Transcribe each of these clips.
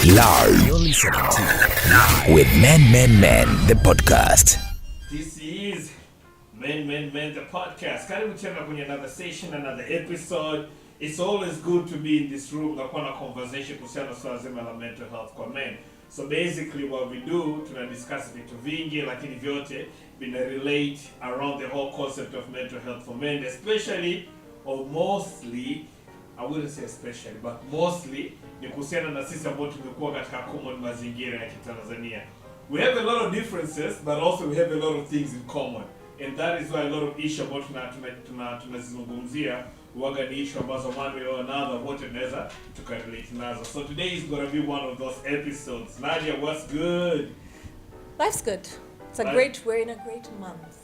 Live. You're listening to Live with Men, the podcast. This is Men, the podcast. Karibu tena kwenye another session, another episode. It's always good to be in this room na kuwa na conversation kuhusiana swala zima la mental health kwa men. So basically what we do, tuna discuss vitu vingi, lakini vyote vina relate around the whole concept of mental health for men, especially or mostly, I wouldn't say especially, but mostly ni kuhusiana na sisi ambao tumekuwa katika common mazingira ya Kitanzania. We have a lot of differences, but also we have a lot of things in common. And that is why a lot of issue ambao tunazizungumzia huwaga ni issue ambazo one way or another wote tunaweza tukarelate nazo. So today is going to be one of those episodes. Nadia, what's good? Life's good. We're in a great month.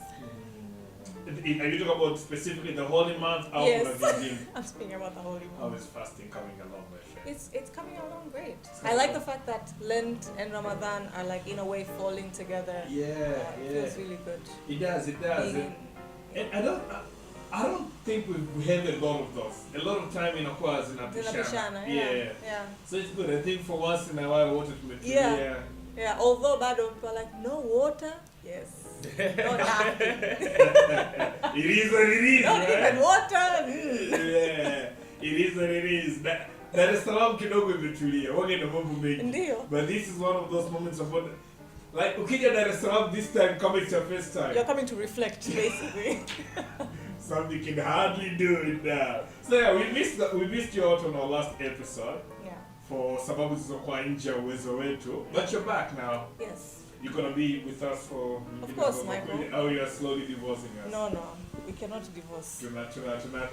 Are you talking about specifically the holy month? Yes. I'm speaking about the holy month. How is fasting coming along, my friend? It's coming along great. I like the fact that Lent and Ramadan are like in a way falling together. It feels really good. It does. And I don't think we have a lot of those. A lot of time in Aqua zinapishana. Yeah. So it's good. I think for once in a while water to material. Yeah. Although bad people are like, no water. Yes. No nothing. It is what it is. Not right? even water. Yeah. It is what it is. Dar es Salaam kidogo imetulia. Wage na mambo mengi. Ndio. But this is one of those moments of like ukija Dar es Salaam this time come it's your first time. You're coming to reflect basically. Something can hardly do it now. So yeah, we missed you out on our last episode. Yeah. For sababu zilizokuwa nje ya uwezo wetu. But you're back now. Yes. You're gonna be with us for. Of course, Michael. Oh, you are slowly divorcing us. No, we cannot divorce. Tuna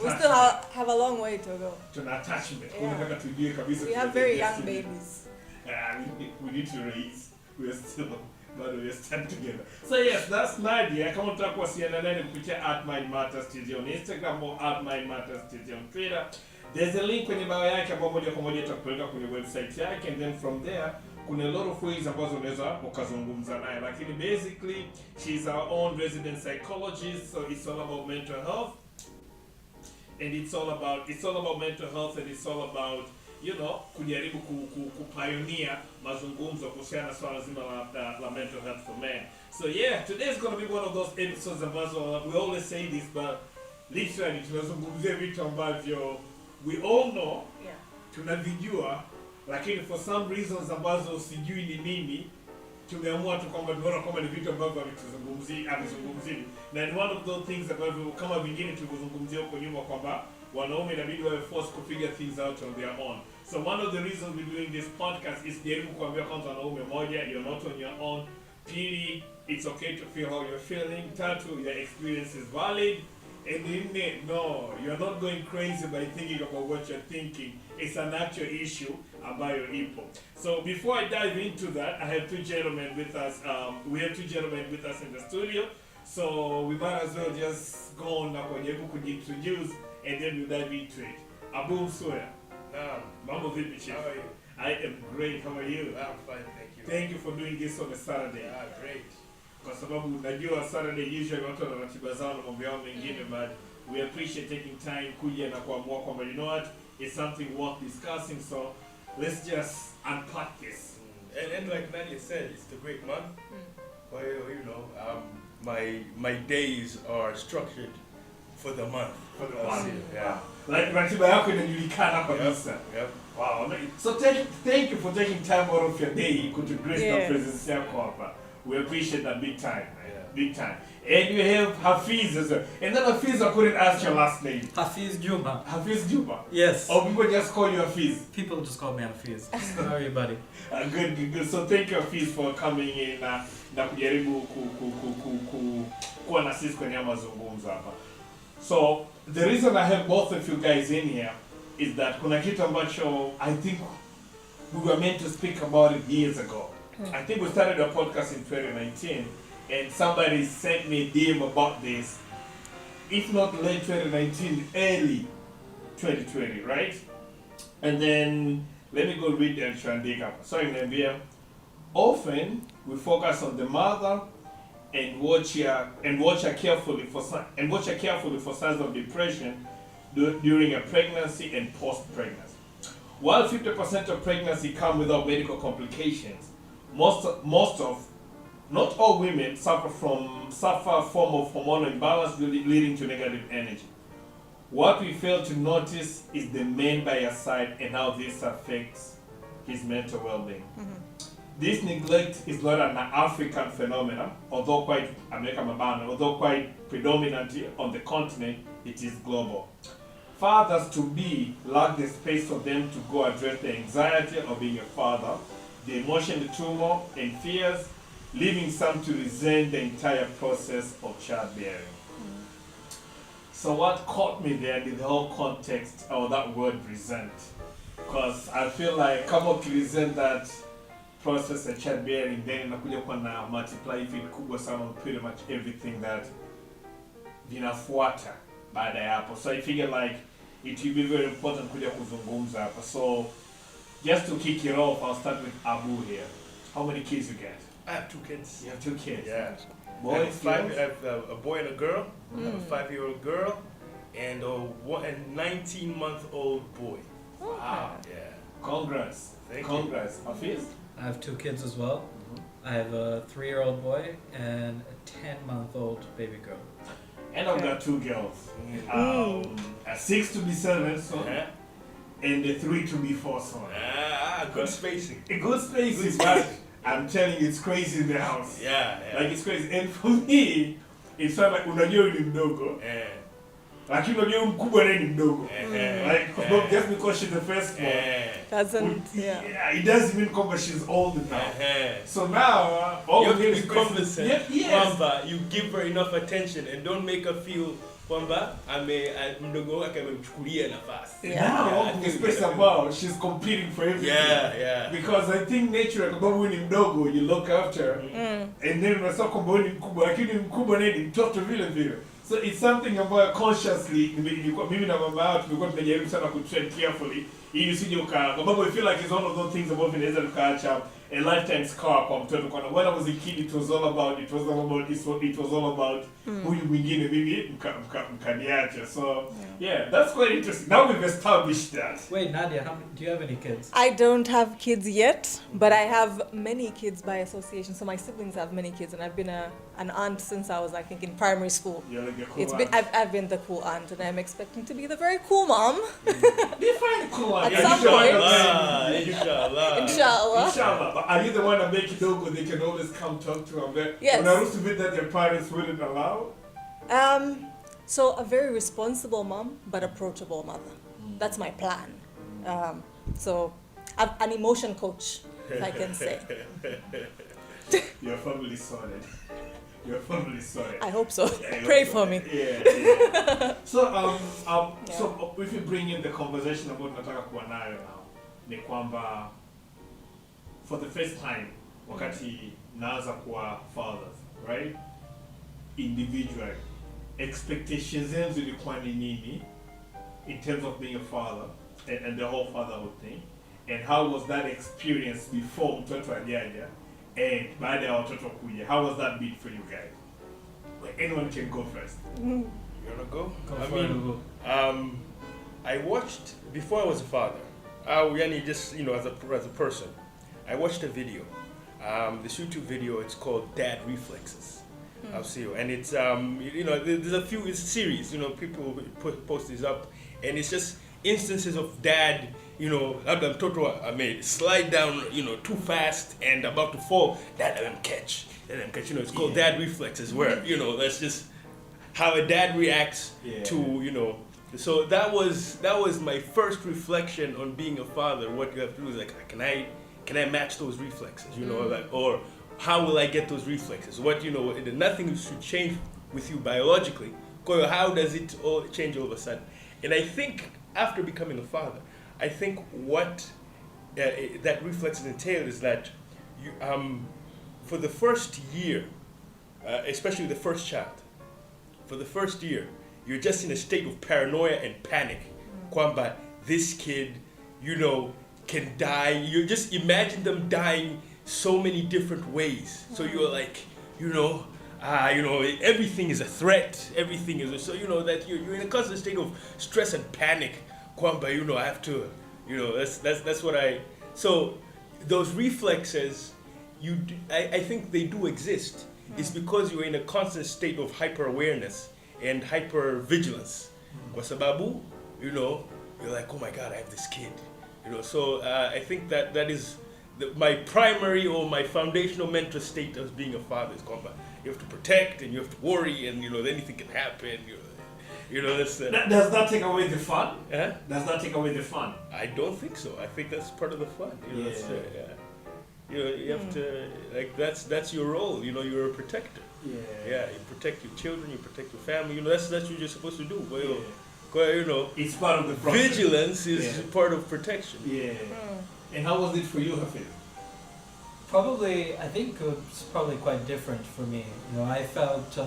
We still have a long way to go. Tuna attachment. Yeah. We have very young babies. We need to raise. We are still, but we are still together. So yes, that's Nadia. Kama unataka kuwasiliana naye kupitia @mindmatterstz on Instagram or @mindmatterstz on Twitter. There's a link kwenye bio yake ambapo moja kwa moja itakupeleka kwenye website yake, and then from there kuna a lot of ways ambazo unaweza ukazungumza naye, lakini basically she's our own resident psychologist, so it's all about mental health, and it's all about mental health, and it's all about kujaribu kupioneer mazungumzo kuhusiana na swala zima la mental health for men. So yeah, today is going to be one of those episodes ambazo we always say this, but literally tunazungumzia vitu ambavyo we all know, tunavijua, lakini for some reasons ambazo sijui ni nini tumeamua tu kwamba tunaona kwamba ni vitu ambavyo havizungumzii. Na ni one of those things ambavyo kama vingine tulivyozungumzia huko nyuma kwamba wanaume inabidi wawe forced to figure things out on their own. So one of the reasons we're doing this podcast is jaribu kuambia kwanza wanaume, moja, you're not on your own. Pili, it's okay to feel how you're feeling. Tatu, your experience is valid. And no, you're not going crazy by thinking about what you're thinking. It's an actual issue ambayo ipo. So before I dive into that, I have two gentlemen with us. We have two gentlemen with us in the studio. So we might as well just go on na kujaribu kujiintroduce and then we dive into it. Msuya. Mambo vipi chief? How are you? I am great. How are you? I'm fine, thank you. Thank you for doing this on a Saturday. Great. Kwa sababu najua Saturday usually watu wana ratiba zao na mambo yao mengine, but we appreciate taking time kuja na kuamua kwamba you know what, it's something worth discussing, so let's just unpack this. And like Nadia said, it's the great month. Well, my days are structured for the month. Yeah. Like ratiba yako inajulikana kabisa. Yep. Wow. So thank you for taking time out of your day to grace the presence yako hapa. We appreciate that big time, man. Yeah. Big time. And you have Hafiz as well. And then Hafiz, I couldn't ask your last name. Hafiz Juma. Hafiz Juma? Yes. Or people just call you Hafiz? People just call me Hafiz. How are you, buddy? Good. So thank you, Hafiz, for coming in na kujaribu kuwa na sisi kwenye mazungumzo hapa. So the reason I have both of you guys in here is that kuna kitu ambacho I think we were meant to speak about it years ago. I think we started a podcast in 2019, and somebody sent me a DM about this. If not late 2019, early 2020, right? And then let me go read and Shandika. So in Nigeria, often we focus on the mother and watch her carefully for signs of depression during a pregnancy and post-pregnancy. While 50% of pregnancy come without medical complications, not all women suffer a form of hormonal imbalance leading to negative energy. What we fail to notice is the man by your side and how this affects his mental well-being. This neglect is not an African phenomenon, although quite predominantly on the continent, it is global. Fathers to be lack the space for them to go address the anxiety of being a father, the emotional turmoil and fears, leaving some to resent the entire process of childbearing. So what caught me there in the whole context of that word resent, because I feel like kama resent that process of childbearing, then inakuja kuwa na multiply effect kubwa sana on pretty much everything that vinafuata baada ya hapo. So I figure like it will be very important kuja kuzungumza hapa. So just to kick it off, I'll start with Abu here. How many kids you get? I have 2 kids. You have 2 kids. Yeah. Boys, I have a boy and a girl. I have a 5-year-old girl and a 19-month-old boy. Wow. Yeah. Congrats. Thank Congrats. Hafiz? I have 2 kids as well. I have a 3-year-old boy and a 10-month-old baby girl. And I've got 2 girls. A 6 to be 7 soon, and a 3 to be 4 soon. Good spacing. A good spacing, but I'm telling you, it's crazy in the house. Yeah. Like it's crazy. And for me, it's not like unajua ni mdogo. Lakini unajua mkubwa naye ni mdogo. Like just because she's the first one. It doesn't mean that she's old now. So now, all you have to be cognizant. Yes. You give her enough attention and don't make her feel kwamba mdogo wake amemchukulia nafasi. Now, especially about she's competing for everything. Yeah. Because I think nature, kama wewe ni mdogo, you look after, and then unasema kwamba wewe ni mkubwa, lakini mkubwa naye ni mtoto vile vile. So it's something about consciously, mimi na mama yao tumekuwa tunajaribu sana kutrain carefully, ili usije kwa sababu I feel like it's one of those things about vinaweza tukaacha a lifetime scar kwa mtoto. Kwa when I was a kid, it was all about huyu mwingine mimi mkaniacha. So yeah, that's quite interesting. Now we've established that. Wait, Nadia, do you have any kids? I don't have kids yet, but I have many kids by association. So my siblings have many kids, and I've been an aunt since I was, I think, in primary school. You're like a cool aunt. I've been the cool aunt, and I'm expecting to be the very cool mom. Define cool aunt. At some point. Inshallah. Inshallah. But are you the one that make it logo they can always come talk to them? Yes. When I used to be that their parents wouldn't allow? So a very responsible mom, but approachable mother. That's my plan. So I'm an emotion coach, if I can say. Your family sorted. Your family sorted. I hope so. Pray for me. Yeah. So so if you bring in the conversation about nataka kuwa nayo now, ni kwamba for the first time wakati naanza kuwa fathers, right? Individual expectations zenu zilikuwa ni nini in terms of being a father and the whole fatherhood thing, and how was that experience before mtoto ajaja and baada ya watoto kuja? How was that been for you guys? Like, anyone can go first. You wanna go? I watched before I was a father. Just as a person, I watched a video. This YouTube video. It's called Dad Reflexes. I'll see you. And it's there's a few. It's a series. People post these up, and it's just instances of dad. Slide down. Too fast and about to fall. Dad, let him catch. It's called Dad Reflexes, where that's just how a dad reacts to So that was my first reflection on being a father. What you have to do is like, can I match those reflexes? Or how will I get those reflexes? Nothing should change with you biologically. How does it all change all of a sudden? And I think after becoming a father, I think what that reflexes entail is that you, for the first year, especially the first child, for the first year, you're just in a state of paranoia and panic. Kwamba, this kid, can die. You just imagine them dying so many different ways. So you're like, everything is a threat. Everything is that you're in a constant state of stress and panic. Kwamba, I have to You know, that's what I. So those reflexes, I think they do exist. It's because you're in a constant state of hyper awareness and hyper vigilance. Kwa sababu, you know, you're like, oh my God, I have this kid. You know, so I think that is my primary or my foundational mental state as being a father is called. You have to protect and you have to worry, and you know anything can happen. You know that's. Does that take away the fun? Huh? Does that take away the fun? I don't think so. I think that's part of the fun. You know, You know, you have to like that's your role. You know, you're a protector. Yeah, you protect your children, you protect your family. You know, that's what you're supposed to do. You know, it's part of the process. Vigilance is part of protection. Yeah. And how was it for you, Hafiz? Probably, I think it was probably quite different for me. You know, I felt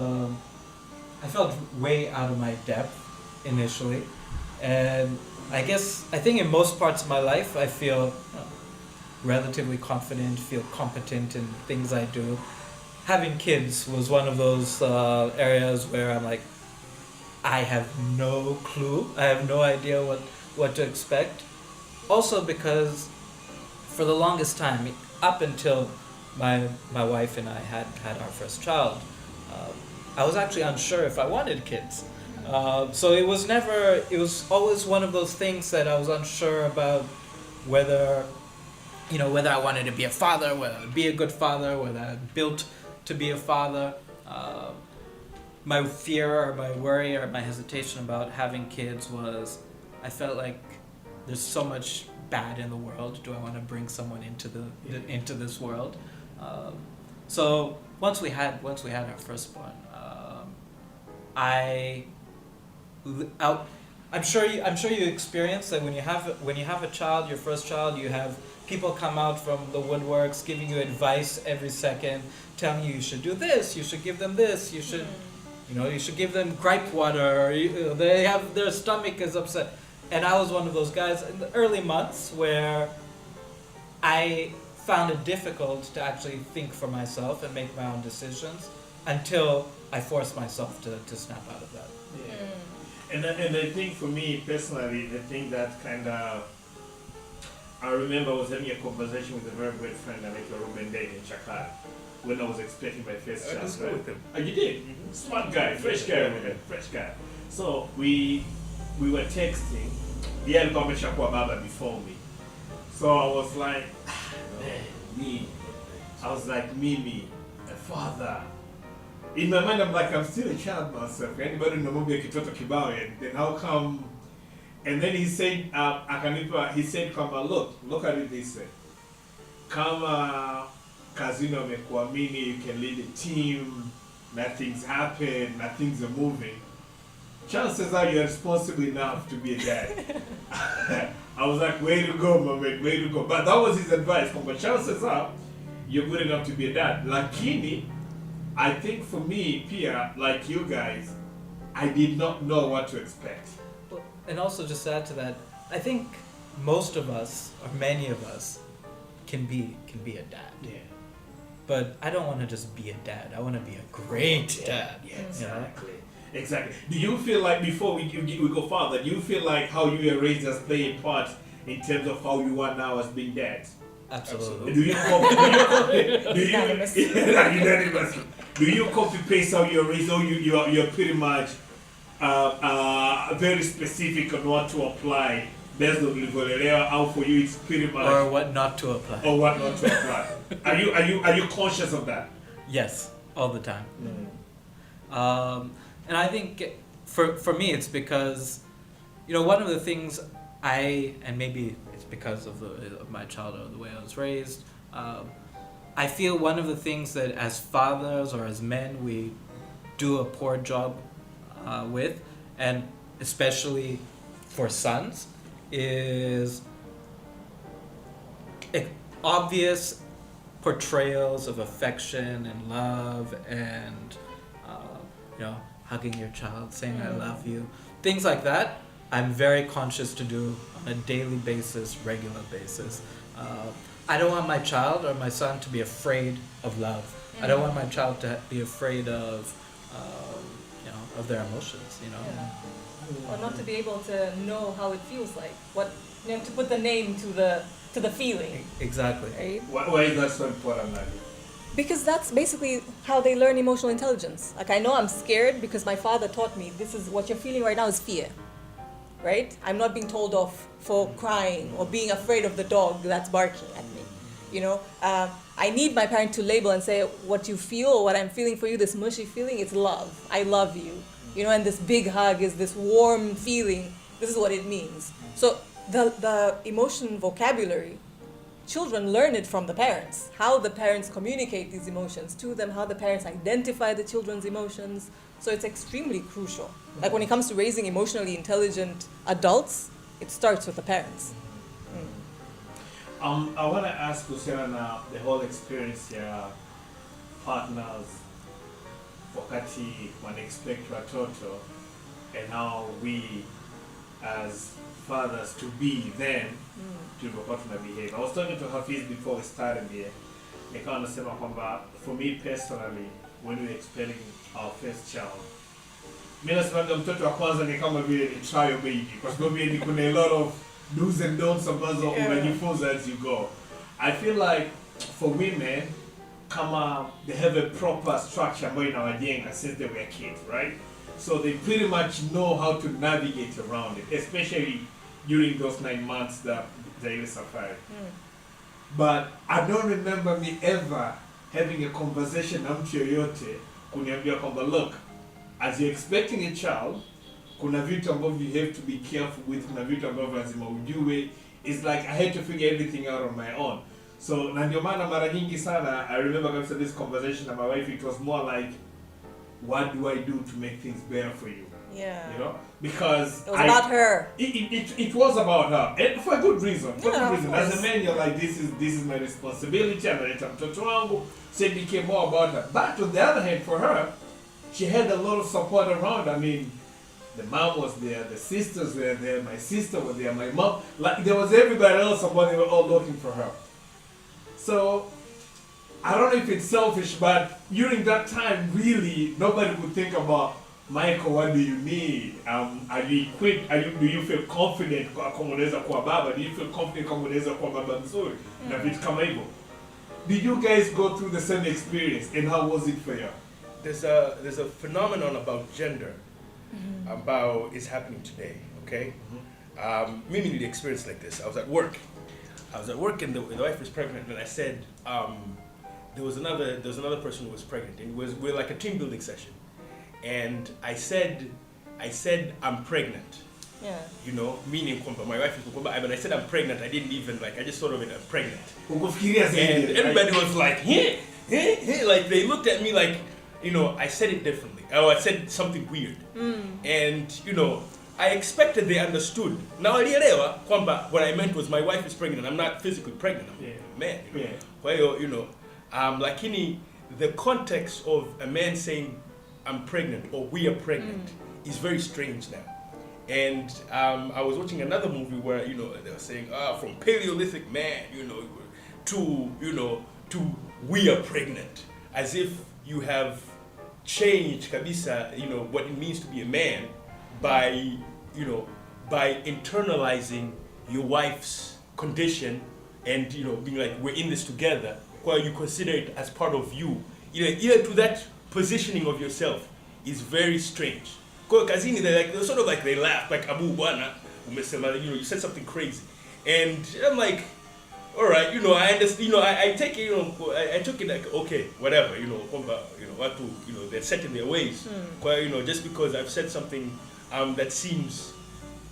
way out of my depth initially, and I think in most parts of my life I feel relatively confident, feel competent in things I do. Having kids was one of those areas where I'm like, I have no clue. I have no idea what to expect. Also because for the longest time, up until my wife and I had our first child, I was actually unsure if I wanted kids. So it was always one of those things that I was unsure about whether I wanted to be a father, whether I'd be a good father, whether I'm built to be a father. My fear or my worry or my hesitation about having kids was, I felt like there's so much bad in the world. Do I want to bring someone into this world? So once we had our firstborn, I'm sure you experience that when you have a child, your first child, you have people come out from the woodworks giving you advice every second, telling you should do this, you should give them this, you should give them gripe water, or their stomach is upset. And I was one of those guys in the early months where I found it difficult to actually think for myself and make my own decisions until I forced myself to snap out of that. And I think for me personally, the thing that kind of, I remember I was having a conversation with a very great friend, like Ruben Day in Chakar, when I was expecting my first child. Right? With him. Oh, you did? Mm-hmm. Smart guy, fresh guy. So we were texting. He had gone to Baba before me. So I was like, me. I was like, me, a father. In my mind, I'm like, I'm still a child myself. Anybody know me kitoto kibao? And then how come? And then he said, he said, look at it this way. Kama kazino amekuamini, you can lead a team, nothing's happened, nothing's moving. Chances are you're responsible enough to be a dad. I was like, way to go, my man, way to go. But that was his advice. But chances are you're good enough to be a dad. Lakini, I think for me, Pia, like you guys, I did not know what to expect. And also just to add to that, I think most of us, or many of us, can be a dad. Yeah. But I don't want to just be a dad. I want to be a great dad. Yeah, exactly. Exactly. Do you feel like, before we go further, do you feel like how you were raised as play a part in terms of how you are now as being dads? Absolutely. Do you copy paste how you're raised, or you're pretty much very specific on what to apply based on Livolelea, how for you it's pretty much, or what not to apply. Or what not to apply. Are you conscious of that? Yes, all the time. And I think for me it's because, one of the things and maybe it's because of my childhood, the way I was raised, I feel one of the things that as fathers or as men we do a poor job with, and especially for sons, is obvious portrayals of affection and love and hugging your child, saying I love you, things like that. I'm very conscious to do on a daily basis, regular basis. I don't want my child or my son to be afraid of love. I don't want my child to be afraid of their emotions. Or not to be able to know how it feels like. What You know, to put the name to the feeling, Exactly. right? Why is that so important, Nadia? Because that's basically how they learn emotional intelligence. Like, I know I'm scared because my father taught me this is what you're feeling right now is fear, right? I'm not being told off for crying or being afraid of the dog that's barking at me. You know, I need my parent to label and say what you feel or what I'm feeling for you, this mushy feeling, it's love. I love you. You know, and this big hug is this warm feeling. This is what it means. So the emotion vocabulary, children learn it from the parents, how the parents communicate these emotions to them, how the parents identify the children's emotions. So it's extremely crucial. Like when it comes to raising emotionally intelligent adults, it starts with the parents. I want to ask kuhusiana na the whole experience ya partners wakati wana expect watoto and how we as fathers to be then tulivyokuwa tuna behave. I was talking to Hafiz before we started here. Nikawa nasema kwamba for me personally when we were expecting our first child, mimi nasema mtoto wa kwanza ni kama vile ni trial baby kwa sababu ni kuna a lot of do's and don'ts ambazo unajifunza as you go. I feel like for women kama they have a proper structure ambayo inawajenga since they were kids, right? So they pretty much know how to navigate around it, especially during those 9 months that they were suffering. But I don't remember me ever having a conversation na mtu yoyote kuniambia kwamba look, as you're expecting a child, kuna vitu ambavyo you have to be careful with, kuna vitu ambavyo lazima ujue. It's like I had to figure everything out on my own. So na ndio maana mara nyingi sana I remember kabisa this conversation with my wife, it was more like what do I do to make things better for you? Yeah. You know? Because it was about her. It was about her. And for a good reason. For a good reason. Of As a course. man, you're like, this is my responsibility, analeta mtoto wangu. So it became more about her. But on the other hand, for her, she had a lot of support around. I mean, the mom was there, the sisters were there, my sister was there, my mom. Like, there was everybody else, somebody, they were all looking for her. So, I don't know if it's selfish, but during that time, really, nobody would think about, Michael, what do you need? Are you equipped? Do you feel confident kama unaweza kuwa baba? Do you feel confident kama unaweza kuwa baba mzuri? Na vitu kama hivyo. Did you guys go through the same experience, and how was it for you? There's a phenomenon about gender about is happening today. Okay, Mimi did experience like this. I was at work and the wife was pregnant, and I said there was another person who was pregnant, and we're like a team building session, and I said I'm pregnant. Yeah. You know, meaning my wife is when I said I'm pregnant, I didn't even I just thought of it, I'm pregnant. And everybody was like, yeah, like they looked at me like, you know, I said it differently. Or I said something weird. And, you know, I expected they understood. Now what I meant was my wife is pregnant. I'm not physically pregnant. I'm a man. You know? Well, you know, the context of a man saying I'm pregnant or we are pregnant is very strange now. And I was watching another movie where, you know, they were saying, from Paleolithic man, you know, to we are pregnant. As if you have changed, kabisa, you know, what it means to be a man by internalizing your wife's condition and, you know, being like, we're in this together, while you consider it as part of you. Either to that positioning of yourself is very strange. Kazini, they're sort of like, they laugh, like, Abu Bwana, you know, you said something crazy. And I'm like, all right, you know, I understand, you know, I take it, you know, I took it like, okay, whatever, you know, what to, you know, they're set in their ways. You know, just because I've said something that seems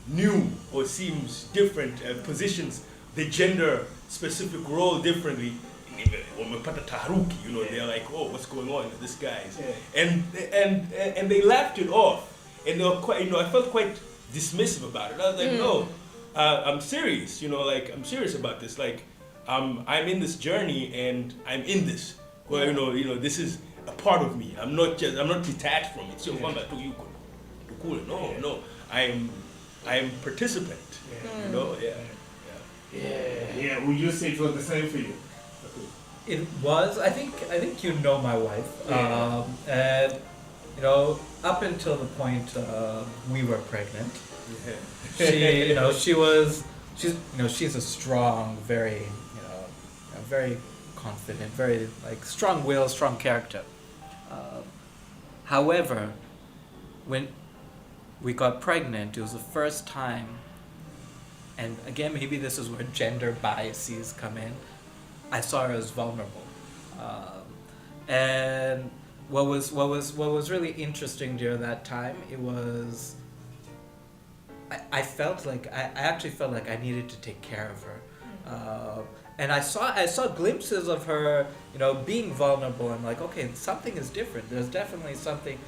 new or seems different, positions the gender-specific role differently, you know, they're like, oh, what's going on with this guys? And they laughed it off. And they were quite, you know, I felt quite dismissive about it. I was like, no, I'm serious, you know, like, I'm serious about this. Like, I'm in this journey and I'm in this. Well, you know, this is a part of me. I'm not detached from it. So, no, I am participant. You know, Would you say it was the same for you? It was. I think you know my wife, and you know, up until the point we were pregnant, she, you know, she was she's a strong, very, very confident, very like strong will, strong character. However, when we got pregnant, it was the first time, and again, maybe this is where gender biases come in. I saw her as vulnerable, and what was really interesting during that time, it was. I actually felt like I needed to take care of her, and I saw glimpses of her, being vulnerable. I'm like, okay, something is different. There's definitely something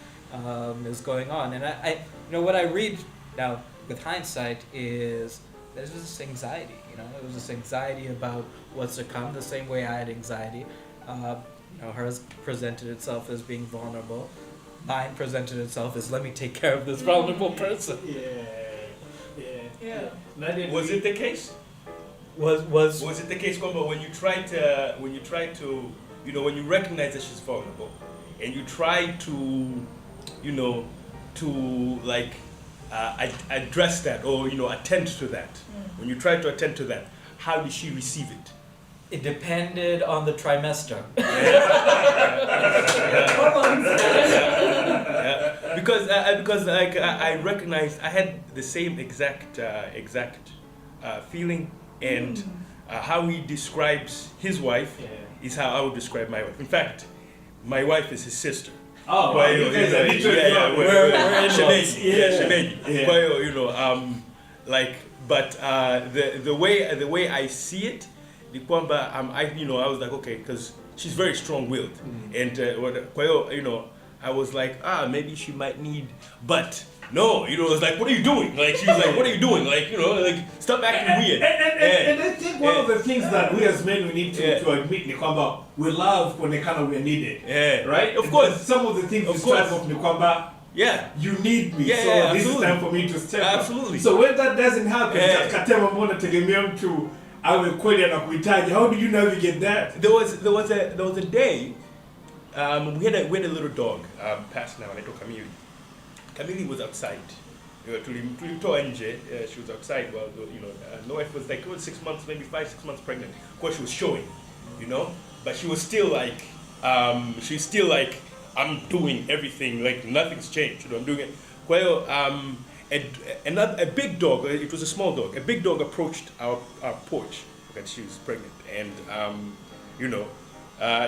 is going on, and I what I read now with hindsight is there's this anxiety. It was this anxiety about what's to come. The same way I had anxiety. Hers presented itself as being vulnerable. Mine presented itself as let me take care of this vulnerable person. Yeah. Was it the case? Was it the case, Kwamba, when you try to when you recognize that she's vulnerable, and you try to, address that or attend to that. When you try to attend to that, how did she receive it? It depended on the trimester. Because I recognized I had the same exact feeling, and how he describes his wife is how I would describe my wife. In fact, my wife is his sister. Oh, wow, you guys are literally we're shemeji. But the way I see it, the kwamba I was like, okay, because she's very strong-willed, and I was like, maybe she might need, but no, it was like, what are you doing? Like, she was like, what are you doing? Like, stop acting weird. And I think one of the things that we as men, we need to admit, Nikwamba, we love when we're needed. Yeah. Right? Of course. Some of the things we strive of, Nikwamba, you need me, so this is time for me to step up. Absolutely. So when that doesn't happen, Katema mbona tegemea mtu awe kweli anakuhitaji. How do you navigate that? There was a day, we had a little dog, passed now, and I told Camille. Camille was outside. Tulitoa nje. She was outside while my wife was like 6 months, maybe 5-6 months pregnant. Of course, she was showing, but she was still like, I'm doing everything, like nothing's changed. I'm doing it. Well, a big dog. It was a small dog. A big dog approached our porch because she was pregnant, and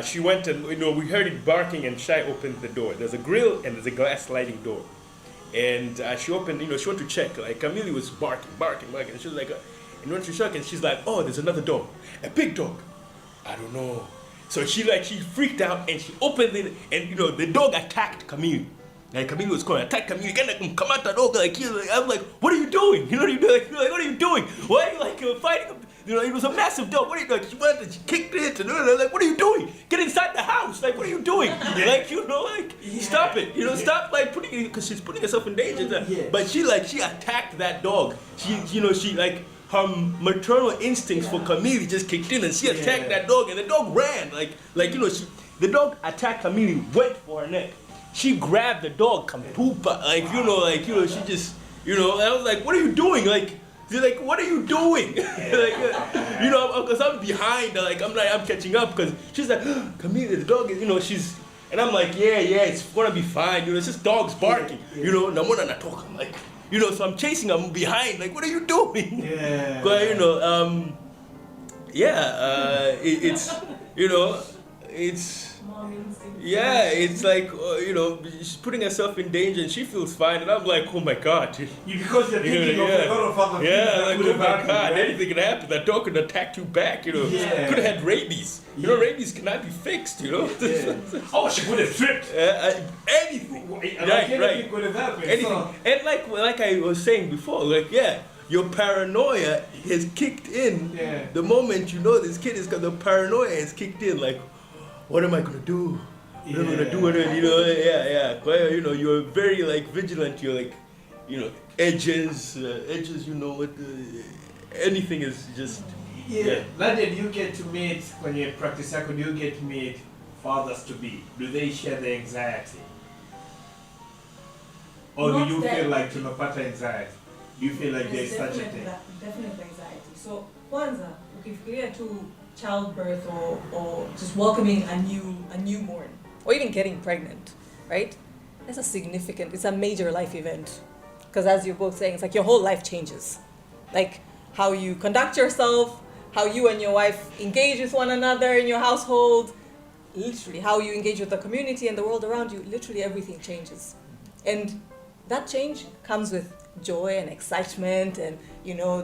she went and we heard it barking, and Shai opened the door. There's a grill and there's a glass sliding door. And she opened, she went to check. Like Camille was barking, and she was like, and went to check, and she's like, oh, there's another dog, a big dog. I don't know. So she freaked out, and she opened it, and the dog attacked Camille. Like Camille was calling, attack Camille, come out the dog, I was like, what are you doing? What are you doing? Why are you fighting? It was a massive dog. What are you doing? She went and she kicked it, and like, what are you doing? Get inside the house. Like, what are you doing? Stop it. Stop putting it, because she's putting herself in danger. But she attacked that dog. She her maternal instincts for Camille just kicked in, and she attacked that dog, and the dog ran. The dog attacked Camille, went for her neck. She grabbed the dog, kampupa, she just, I was like, what are you doing? She's like, what are you doing? Because I'm behind, I'm catching up, because she's like, Camille, the dog is, and I'm like, yeah, it's gonna be fine, it's just dogs barking, namona natoka, I'm like, so I'm chasing, I'm behind, like, what are you doing? Yeah. But, it's, it's like, she's putting herself in danger, and she feels fine, and I'm like, oh my God. Because you're thinking of a lot of other things that could oh have my happened, God, right? anything could happen. That dog could attack you back, Could have had rabies. Rabies cannot be fixed, Oh, she could have tripped. Anything. Anything could have happened. Anything. So. And like I was saying before, your paranoia has kicked in the moment this kid is, because the paranoia has kicked in, like, what am I gonna do? What am I gonna do? Well, you're very vigilant. You're edges. Anything is just. Nadia, do you get to meet, when you practice yako, do you get to meet fathers to be? Do they share the anxiety? Or Not do you that. feel like tunapata anxiety? Do you feel like there's such a thing? Definitely anxiety. So kwanza, ukifikiria tu childbirth or just welcoming a newborn or even getting pregnant, right? It's a major life event. Because as you're both saying, it's like your whole life changes. Like how you conduct yourself, how you and your wife engage with one another in your household, literally how you engage with the community and the world around you, literally everything changes. And that change comes with joy and excitement and,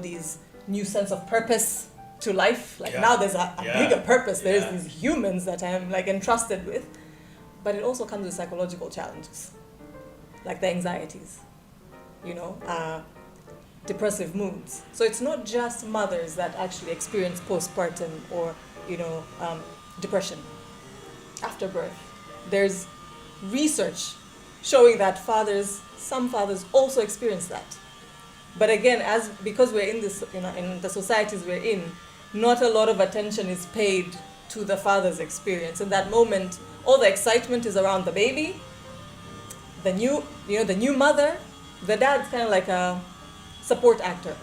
these new sense of purpose to life. Like now there's a bigger purpose. There's these humans that I'm like entrusted with. But it also comes with psychological challenges, like the anxieties, depressive moods. So it's not just mothers that actually experience postpartum or, depression after birth. There's research showing that some fathers also experience that. But again, because we're in this, in the societies we're in, not a lot of attention is paid to the father's experience. In that moment, all the excitement is around the baby, the new mother. The dad's kind of like a support actor.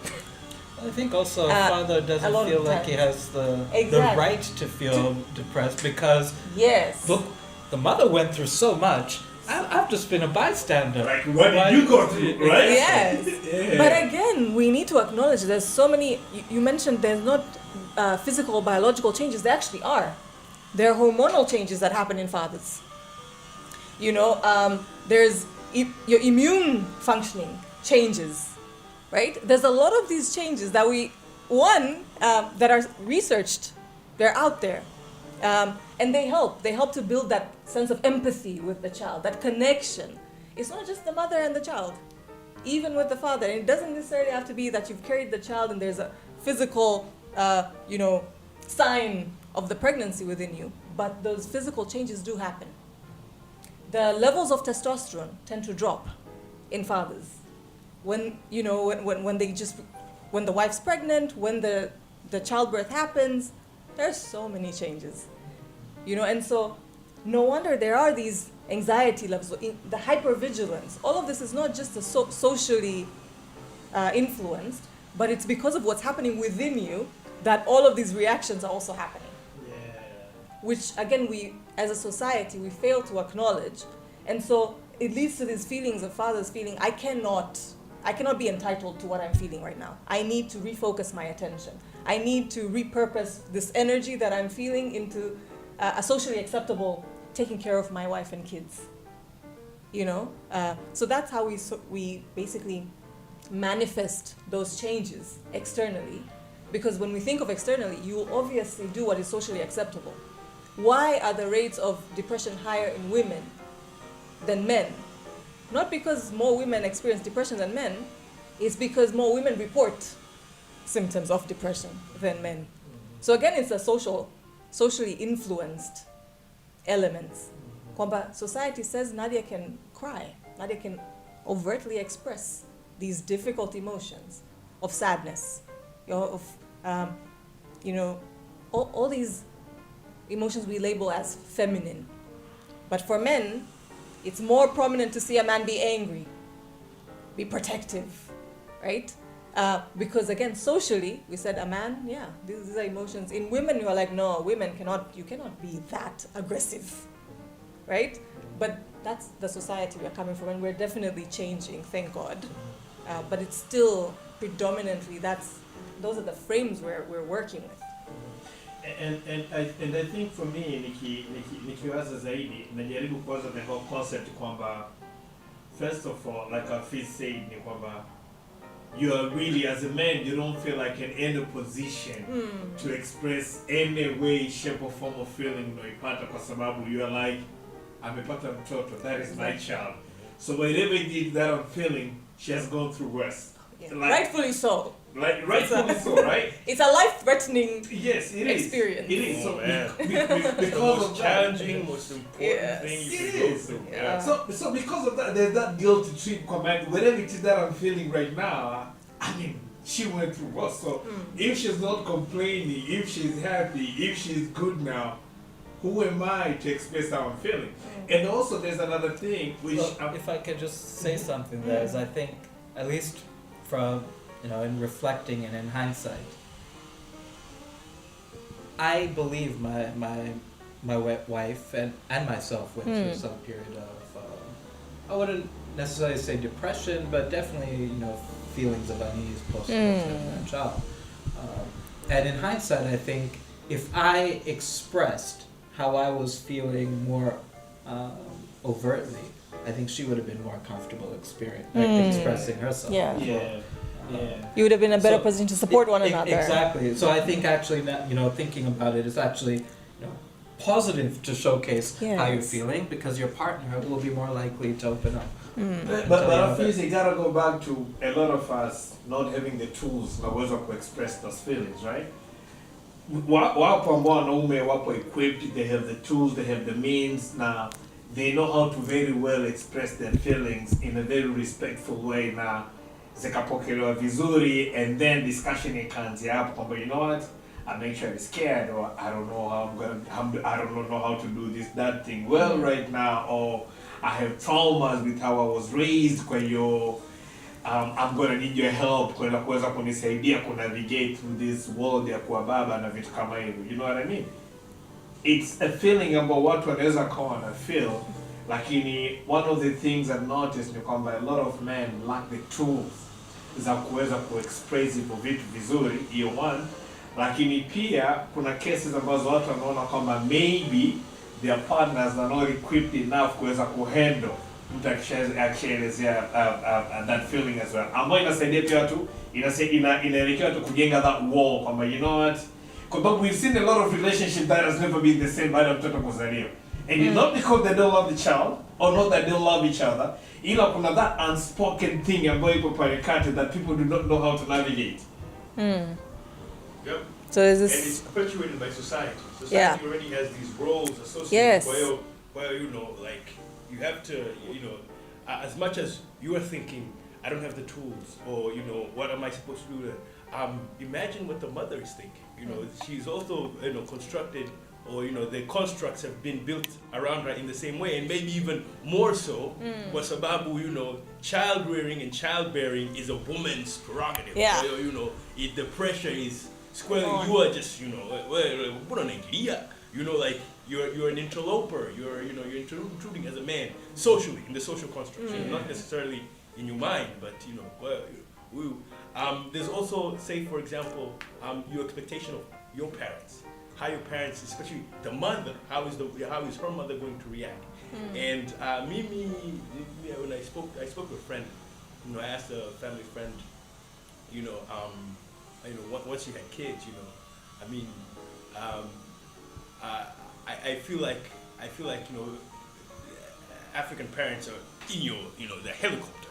I think also a father doesn't feel like he has the right to feel depressed because look, the mother went through so much. I've just been a bystander. Like, what did you go through, right? Yes. Yeah. But again, we need to acknowledge there's so many, you mentioned there's not physical or biological changes. There actually are. There are hormonal changes that happen in fathers. There's your immune functioning changes, right? There's a lot of these changes that that are researched. They're out there. And they help to build that sense of empathy with the child, that connection. It's not just the mother and the child, even with the father. And it doesn't necessarily have to be that you've carried the child and there's a physical, sign of the pregnancy within you, but those physical changes do happen. The levels of testosterone tend to drop in fathers when the wife's pregnant, when the childbirth happens. There's so many changes, and so no wonder there are these anxiety levels, the hypervigilance. All of this is not just socially influenced, but it's because of what's happening within you that all of these reactions are also happening. Yeah. Which again, we as a society, we fail to acknowledge. And so it leads to these feelings of fathers feeling, I cannot be entitled to what I'm feeling right now. I need to refocus my attention. I need to repurpose this energy that I'm feeling into a socially acceptable taking care of my wife and kids. So that's how we basically manifest those changes externally. Because when we think of externally, you will obviously do what is socially acceptable. Why are the rates of depression higher in women than men? Not because more women experience depression than men, it's because more women report symptoms of depression than men. So again, it's a socially influenced elements. Kwamba society says Nadia can cry, Nadia can overtly express these difficult emotions of sadness, of all these emotions we label as feminine. But for men, it's more prominent to see a man be angry, be protective, right? Because again, socially, we said a man, these are emotions. In women, you are like, no, you cannot be that aggressive, right? But that's the society we're coming from, and we're definitely changing, thank God. But it's still predominantly, those are the frames we're working with. And I think for me, nikiwaza zaidi, najaribu kwanza the whole concept kwamba, first of all, like Hafiz said, ni kwamba, you are really, as a man, you don't feel like in any position to express any way, shape or form of feeling unaipata kwa sababu you are like, amepata mtoto, that is my child. So whatever it is that I'm feeling, she has gone through worse. Yeah. Like, rightfully so. Like, rightfully so, right? It's a life-threatening It experience. is. So because of challenging, most important thing you can go through. Yeah. So because of that, there's that guilty trip command. Whatever it is that I'm feeling right now, I mean, she went through worse. So if she's not complaining, if she's happy, if she's good now, who am I to express how I'm feeling? And also, there's another thing which, if I could just say something there, is I think, at least from in reflecting and in hindsight, I believe my wife and myself went through some period of I wouldn't necessarily say depression, but definitely feelings of unease post that child. And in hindsight, I think if I expressed how I was feeling more overtly, I think she would have been more comfortable expressing herself. Yeah. Yeah. You would have been in a better So, position to support one another. Exactly. So I think actually, thinking about it is actually, positive to showcase how you're feeling, because your partner will be more likely to open up. But I feel you gotta go back to a lot of us not having the tools na uwezo wa express those feelings, right? Wapo ambao wanaume wapo equipped, they have the tools, they have the means, na they know how to very well express their feelings in a very respectful way na zikapokelewa vizuri, and then discussion ikaanzia hapo kwamba you know what, I'm actually scared, or I don't know how I don't know how to do this that thing well right now, or I have traumas with how I was raised, kwa hiyo I'm gonna need your help kwa kuweza kunisaidia ku navigate through this world ya kuwa baba na vitu kama hivyo. You know what I mean? It's a feeling ambao watu wanaweza kuwa na feel, lakini one of the things I've noticed ni kwamba a lot of men lack the tools za kuweza kuexpress hivyo vitu vizuri, hiyo one. Lakini pia kuna cases ambazo watu wanaona kwamba maybe their partners are not equipped enough kuweza kuhandle mtu akishaelezea that feeling as well, ambayo inasaidia pia watu, inaelekea watu kujenga that wall kwamba you know what, because we've seen a lot of relationships that has never been the same baada ya mtoto kuzaliwa, and it's not because they don't love the child or not that they don't love each other, ila kuna that unspoken thing ambayo ipo pale kati that people do not know how to navigate. Yep. So is And this? it's perpetuated by society. Society already has these roles associated. Yes. Where like you have to, as much as you are thinking, I don't have the tools, or what am I supposed to do? Imagine what the mother is thinking. She's also constructed, or the constructs have been built around her in the same way, and maybe even more so. Kwa sababu child rearing and childbearing is a woman's prerogative. Yeah. The pressure is squarely. You are just like you're an interloper. You're intruding as a man socially in the social construct. Not necessarily in your mind, but there's also, say for example, your expectation of your parents. How your parents, especially the mother, how is her mother going to react? And Mimi, when I spoke with a friend, I asked a family friend, once she had kids, I feel like African parents are in the helicopter.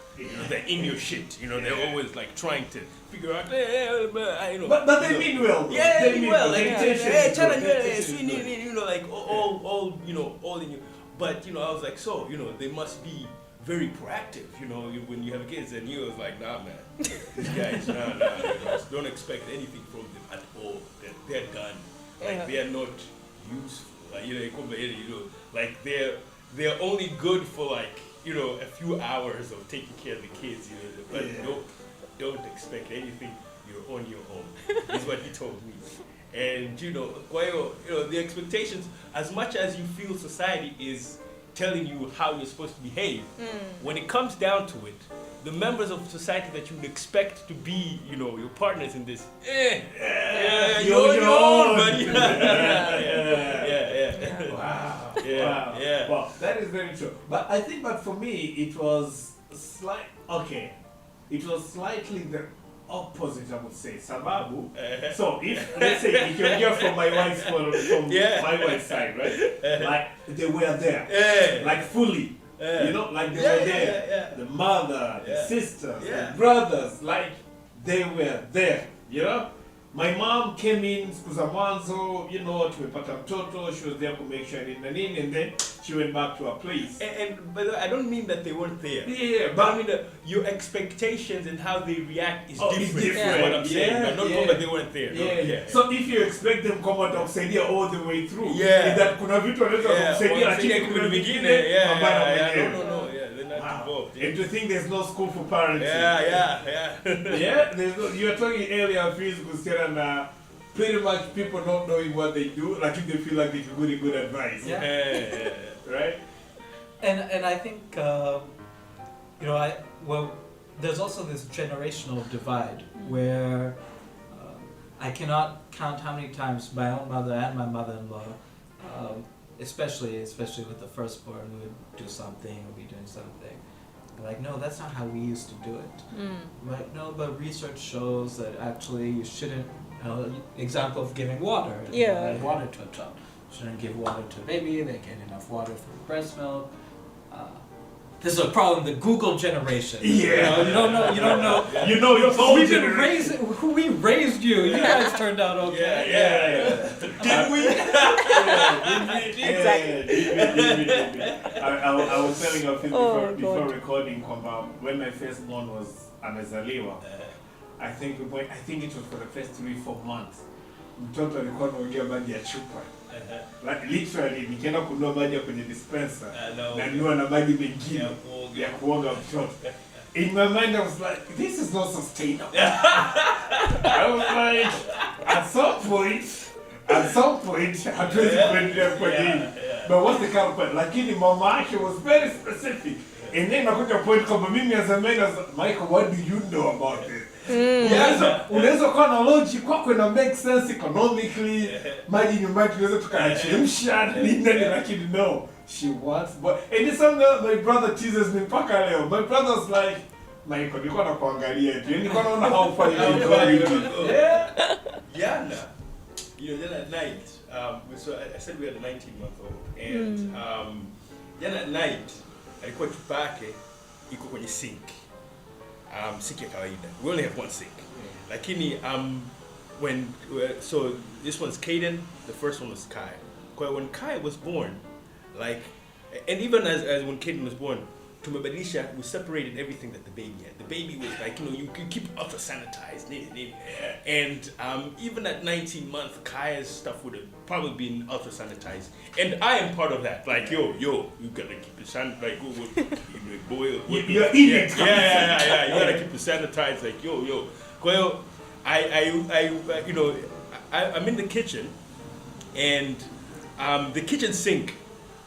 They're in your shit. They're always like trying to figure out. But they mean well. Yeah, they mean well. Like, all in you. But I was like, so they must be very proactive. When you have kids, and you was like, nah, man, these guys, nah, don't expect anything from them at all. They're done. Like they are not useful. Like they're only good for like a few hours of taking care of the kids. But don't expect anything. You're on your own. Is what he told me. And the expectations, as much as you feel society is telling you how you're supposed to behave, when it comes down to it, the members of society that you would expect to be, your partners in this, you're on your own, buddy. Yeah. Wow. Yeah. Yeah. Well, that is very true. But I think, for me, it was it was slightly the opposite, I would say. Sababu. So let's say if you're here from my wife's my wife's side, right? Like they were there, like fully. Like they were there. Yeah. The mother, the sisters, the brothers, like they were there. My mom came in siku za mwanzo, tumepata mtoto, she was there to make sure and then she went back to her place. And but I don't mean that they weren't there. Yeah, but I mean that your expectations and how they react is different. It's different. Is what I'm saying. But not that they weren't there. Yeah. So if you expect them come out kusaidia all the way through, that kuna vitu wanaweza kusaidia lakini kuna vingine no. They're not involved. And to think there's no school for parenting. Yeah. Yeah, you were talking earlier, Hafiz, kuhusiana na pretty much people not knowing what they do, like if they feel like they can give good advice. Yeah. Right? And I think there's also this generational divide where I cannot count how many times my own mother and my mother-in-law, especially with the firstborn, we would do something, or be doing something. Like, no, that's not how we used to do it. Like, no, but research shows that actually you shouldn't. Example of giving water. Water to a child. Shouldn't give water to a baby. They get enough water through breast milk. This is a problem. The Google generation. Yeah. You don't know. You know your phone We raised you. You guys turned out okay. Yeah. Did we? Exactly. I was telling Hafiz before recording when my firstborn was amezaliwa. I think it was for the first 3-4 months. Mtoto alikuwa anaongea maji ya chupa. Like literally nikienda kununua maji kwenye dispenser na niwa na maji mengine ya kuoga mtoto. In my mind I was like, this is not sustainable. I was like, at some point hatuwezi kuendelea kwa hili. But what's the kind of point? Lakini mama yake was very specific. And then nakuja point kwamba mimi as a man, Michael, what do you know about this? Unaweza kuwa na logic kwako ina make sense economically. Maji nyumbani tunaweza tukayachemsha nini, lakini no, she wants. But and it's something that my brother teases me mpaka leo. My brother's like, Michael, nilikuwa nakuangalia tu. Nilikuwa naona how far you can go. Jana, then at night, so I said we had a 19-month-old, and then at night, alikuwa chupa yake iko kwenye sink. Sink ya kawaida. We only have one sink. Lakini so this one's Caden, the first one was Kai. When Kai was born, and even as when Caden was born, tumebadilisha, we separated everything that the baby had. The baby was like, you keep ultra sanitized. And even at 19 months, Kaya's stuff would have probably been ultra sanitized. And I am part of that. Like, yo, you gotta keep it sanitized. Like, boil. You're eating. Yeah. You gotta keep it sanitized. Like, yo. Well, I'm in the kitchen, and the kitchen sink,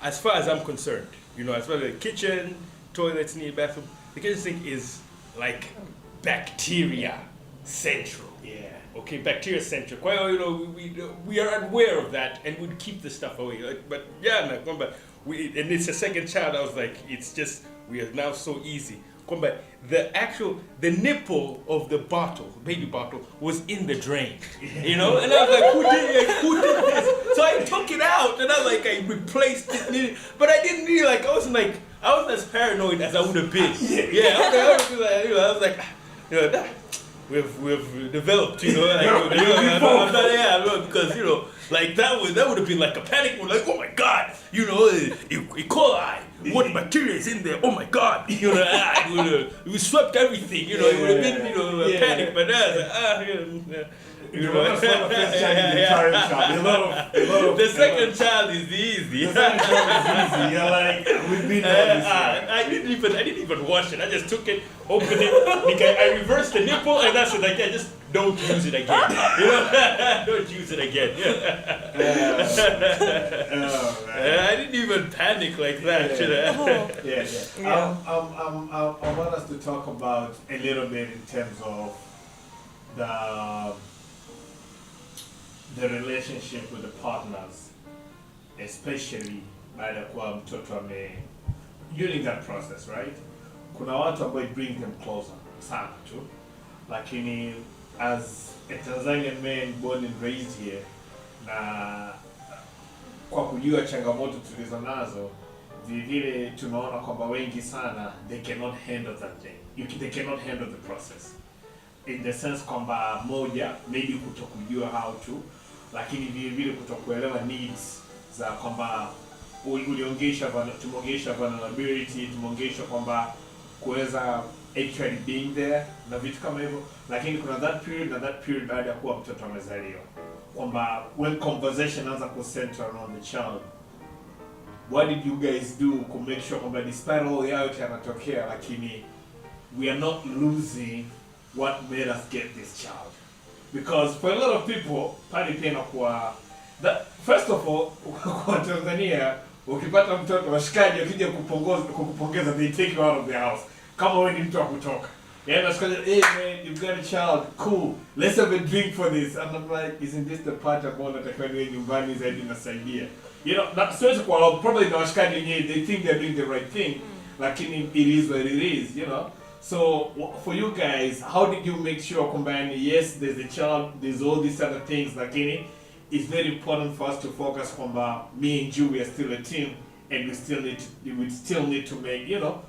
as far as I'm concerned, as far as the kitchen, toilets, near bathroom, the kitchen sink is like bacteria central. Yeah. Okay, bacteria central. Well, we are aware of that, and we'd keep the stuff away. But and it's a second child. I was like, it's just, we are now so easy. The nipple of the baby bottle, was in the drain, and I was like, who did this? So I took it out, and I replaced it, but I didn't really I wasn't as paranoid as I would have been. I was like, we've developed, because that would have been like a panic. We're like, oh my God, E. coli. What bacteria is in there? Oh my God! We swept everything. It would have been, a panic. But the second child is easy. You're like, we've been I didn't even wash it. I just took it, opened it, I reversed the nipple, and I said, just don't use it again. Don't use it again. I didn't even panic like that. I want us to talk about a little bit in terms of the relationship with the partners, especially baada ya kuwa mtoto during that process, right? Kuna watu ambao it brings them closer sana tu, lakini as a Tanzanian man born and raised here, na kwa kujua changamoto tulizo nazo, vile tunaona kwamba wengi sana they cannot handle that thing. They cannot handle the process. In the sense kwamba moja, maybe kutokujua how to, lakini vile kutokuelewa needs za kwamba tumeongesha vulnerability, tumeongesha kwamba kuweza actually being there na vitu kama hivyo, lakini kuna that period baada ya kuwa mtoto amezaliwa, kwamba when conversation anaanza ku center around the child, what did you guys do to make sure kwamba despite all yote yanatokea, lakini we are not losing what made us get this child. Because for a lot of people, pale pia inakuwa that first of all kwa Tanzania ukipata mtoto washikaji wakija kukupongeza they take you out of the house kama wewe ni mtu wa kutoka. Yeah, nasikia hey man, you've got a child, cool, let's have a drink for this. And I'm like, isn't this the part ambao natakiwa niwe nyumbani zaidi nasaidia? You know, that siwezi kwa probably the washikaji wenyewe they think they're doing the right thing, lakini it is what it is, you know. So for you guys, how did you make sure combine, yes, there's a child, there's all these other things, lakini it's very important for us to focus on me and you, we are still a team, and we still need to make, you know,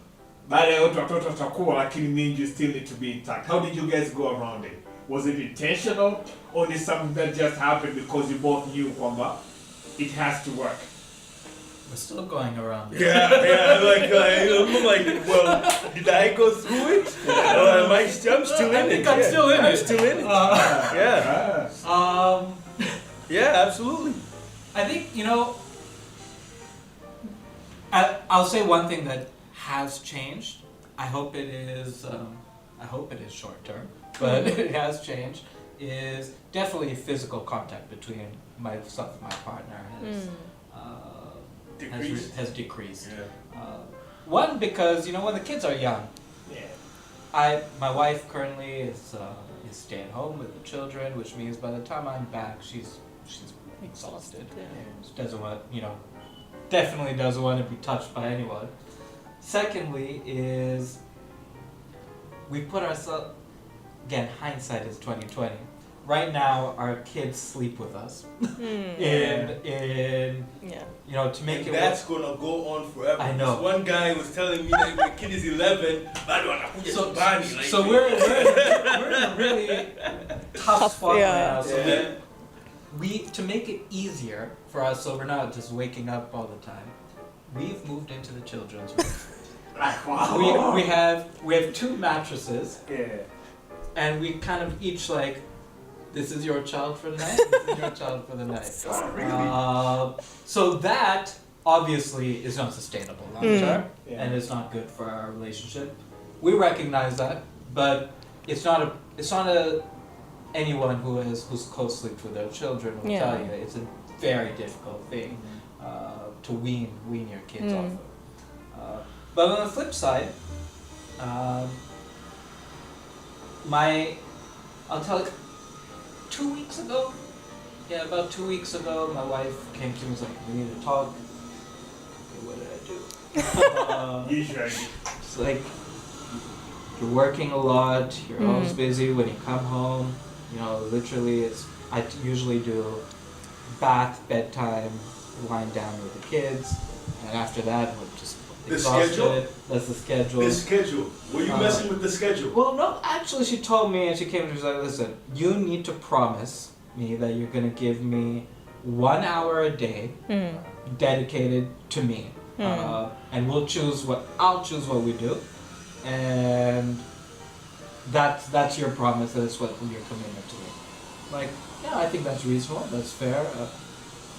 baada ya watoto watakuwa, lakini me and you still need to be intact. How did you guys go around it? Was it intentional, or is something that just happened because you both knew kwamba it has to work? We're still going around it. Yeah, I'm like, well, did I go through it? I'm still in it. I think I'm still in it. I'm still in it. Yeah. Yeah, absolutely. I think, you know, I'll say one thing that has changed. I hope it is short term, but it has changed. Is definitely physical contact between myself and my partner has decreased. Yeah. One, because, you know, when the kids are young, my wife currently is staying home with the children, which means by the time I'm back, she's exhausted. Yeah. She doesn't want, you know, definitely doesn't want to be touched by anyone. Secondly is we put ourselves, again, hindsight is 2020. Right now, our kids sleep with us, in you know, to make and it. That's gonna go on forever. I know. This one guy was telling me that my kid is 11, so we're in a really tough spot right now. So to make it easier for us, so we're not just waking up all the time. We've moved into the children's room. Wow. We have 2 mattresses. Yeah. And we kind of each like, this is your child for the night, this is your child for the night. So that obviously is not sustainable long term, and it's not good for our relationship. We recognize that, but it's not anyone who's co-sleeps with their children will tell you it's a very difficult thing to wean your kids off of. But on the flip side, I'll tell you, 2 weeks ago, about 2 weeks ago, my wife came to me and was like, we need to talk. Okay, what did I do? Usually. It's like, you're working a lot, you're always busy. When you come home, you know, literally I usually do bath, bedtime, wind down with the kids, and after that, we're just exhausted. Schedule? That's the schedule. The schedule. Were you messing with the schedule? Well, no, actually she told me, and she came to me and was like, listen, you need to promise me that you're going to give me 1 hour a day dedicated to me. And I'll choose what we do. And that's your promise, that's what your commitment to me. Like, yeah, I think that's reasonable, that's fair.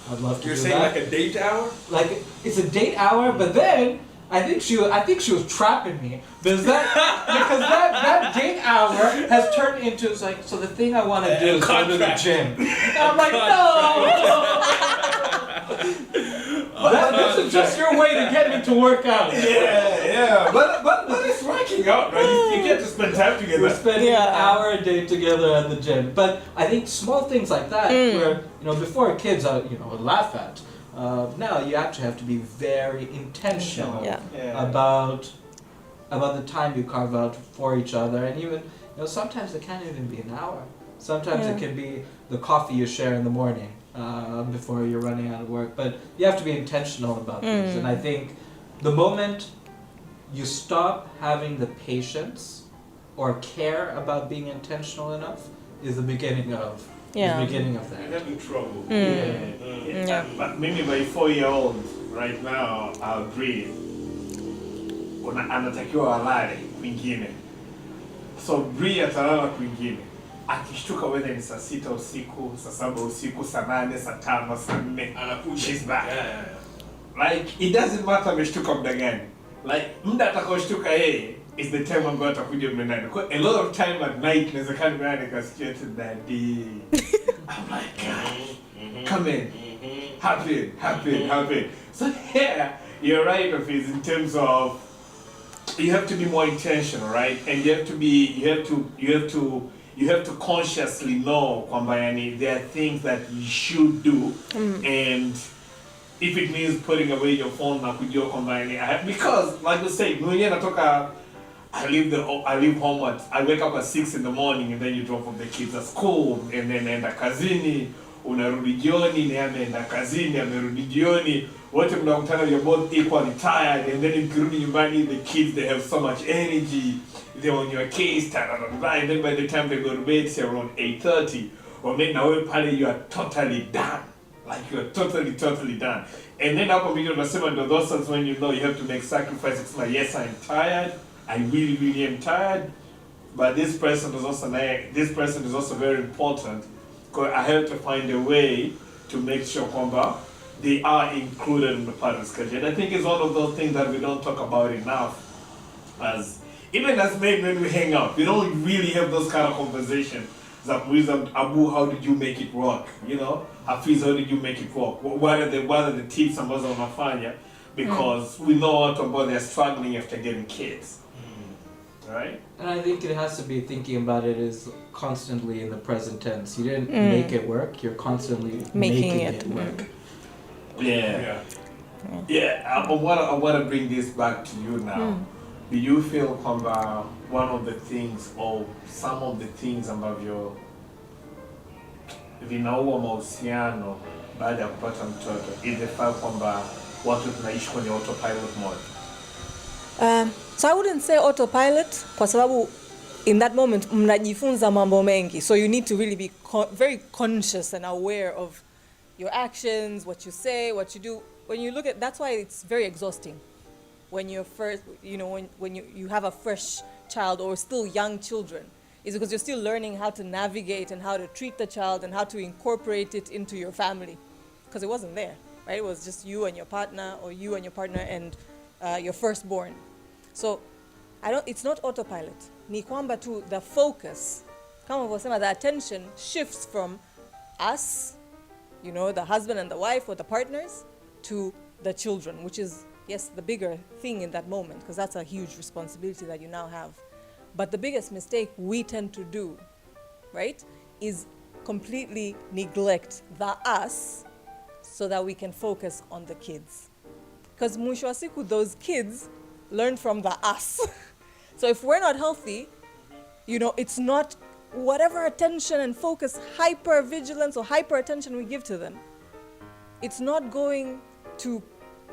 I'd love to do that. You're saying like a date hour? Like, it's a date hour, but then I think she was trapping me because that date hour has turned into, it's like, so the thing I want to do is go to the gym. And I'm like, no. This is just your way to get me to work out. Yeah. But it's working out, right? You get to spend time together. We're spending an hour a day together at the gym. But I think small things like that, where, you know, before kids, would laugh at. Now you actually have to be very intentional about the time you carve out for each other, and even, you know, sometimes it can't even be an hour. Sometimes it can be the coffee you share in the morning before you're running out of work. But you have to be intentional about things, and I think the moment you stop having the patience or care about being intentional enough is the beginning of that. You're having trouble. But maybe my 4-year-old right now, I'll agree. Anatakiwa alale kwingine. So Bree atalala kwingine. Akishtuka whether ni saa 6 usiku, saa 7 usiku, saa 8, saa 5, saa 4, she's back. Yeah. Like, it doesn't matter ameshtuka muda gani. Like, muda atakaoshtuka yeye, is the time ambayo atakuja mnenani. A lot of time at night naweza kaa nimeana nikasikia to daddy. I'm like, God, come in. Happen. So yeah, you're right, Hafiz, in terms of you have to be more intentional, right? And you have to consciously know kwamba yani there are things that you should do, and if it means putting away your phone na kujua kwamba yani because like you say mwenyewe natoka I leave home I wake up at 6 in the morning, and then you drop off the kids at school, and then naenda kazini, unarudi jioni, naye ameenda kazini, amerudi jioni, wote mnakutana, you're both equally tired, and then mkirudi nyumbani, the kids, they have so much energy, they're on your case, and then by the time they go to bed, say around 8:30, or maybe now you are totally done. Like you are totally done. And then hapo mimi unasema ndo those times when you know you have to make sacrifices. Like, yes, I'm tired. I really am tired. But this person is also very important. Because I have to find a way to make sure kwamba they are included in the parents' schedule. And I think it's one of those things that we don't talk about enough. Even as men, when we hang out, we don't really have those kind of conversations. Abu, how did you make it work? You know, Hafiz, how did you make it work? What are the tips ambazo unafanya? Because we know what about they're struggling after getting kids. Right? And I think it has to be thinking about it as constantly in the present tense. You didn't make it work, you're constantly making it work. Yeah. I want to bring this back to you now. Do you feel kwamba one of the things or some of the things ambavyo vinaua mahusiano baada ya kupata mtoto is the fact kwamba watu tunaishi kwenye autopilot mode? So I wouldn't say autopilot kwa sababu in that moment mnajifunza mambo mengi, so you need to really be very conscious and aware of your actions, what you say, what you do. When you look at, that's why it's very exhausting when you're first, when you have a fresh child or still young children, is because you're still learning how to navigate and how to treat the child and how to incorporate it into your family, because it wasn't there, right? It was just you and your partner, or you and your partner and your firstborn. So it's not autopilot. Ni kwamba tu the focus, kama ulivyosema, the attention shifts from us, the husband and the wife or the partners, to the children, which is, yes, the bigger thing in that moment, because that's a huge responsibility that you now have. But the biggest mistake we tend to do, right, is completely neglect the us so that we can focus on the kids. Because mwisho wa siku, those kids learn from the us. So if we're not healthy, it's not whatever attention and focus, hyper vigilance or hyper attention we give to them, it's not going to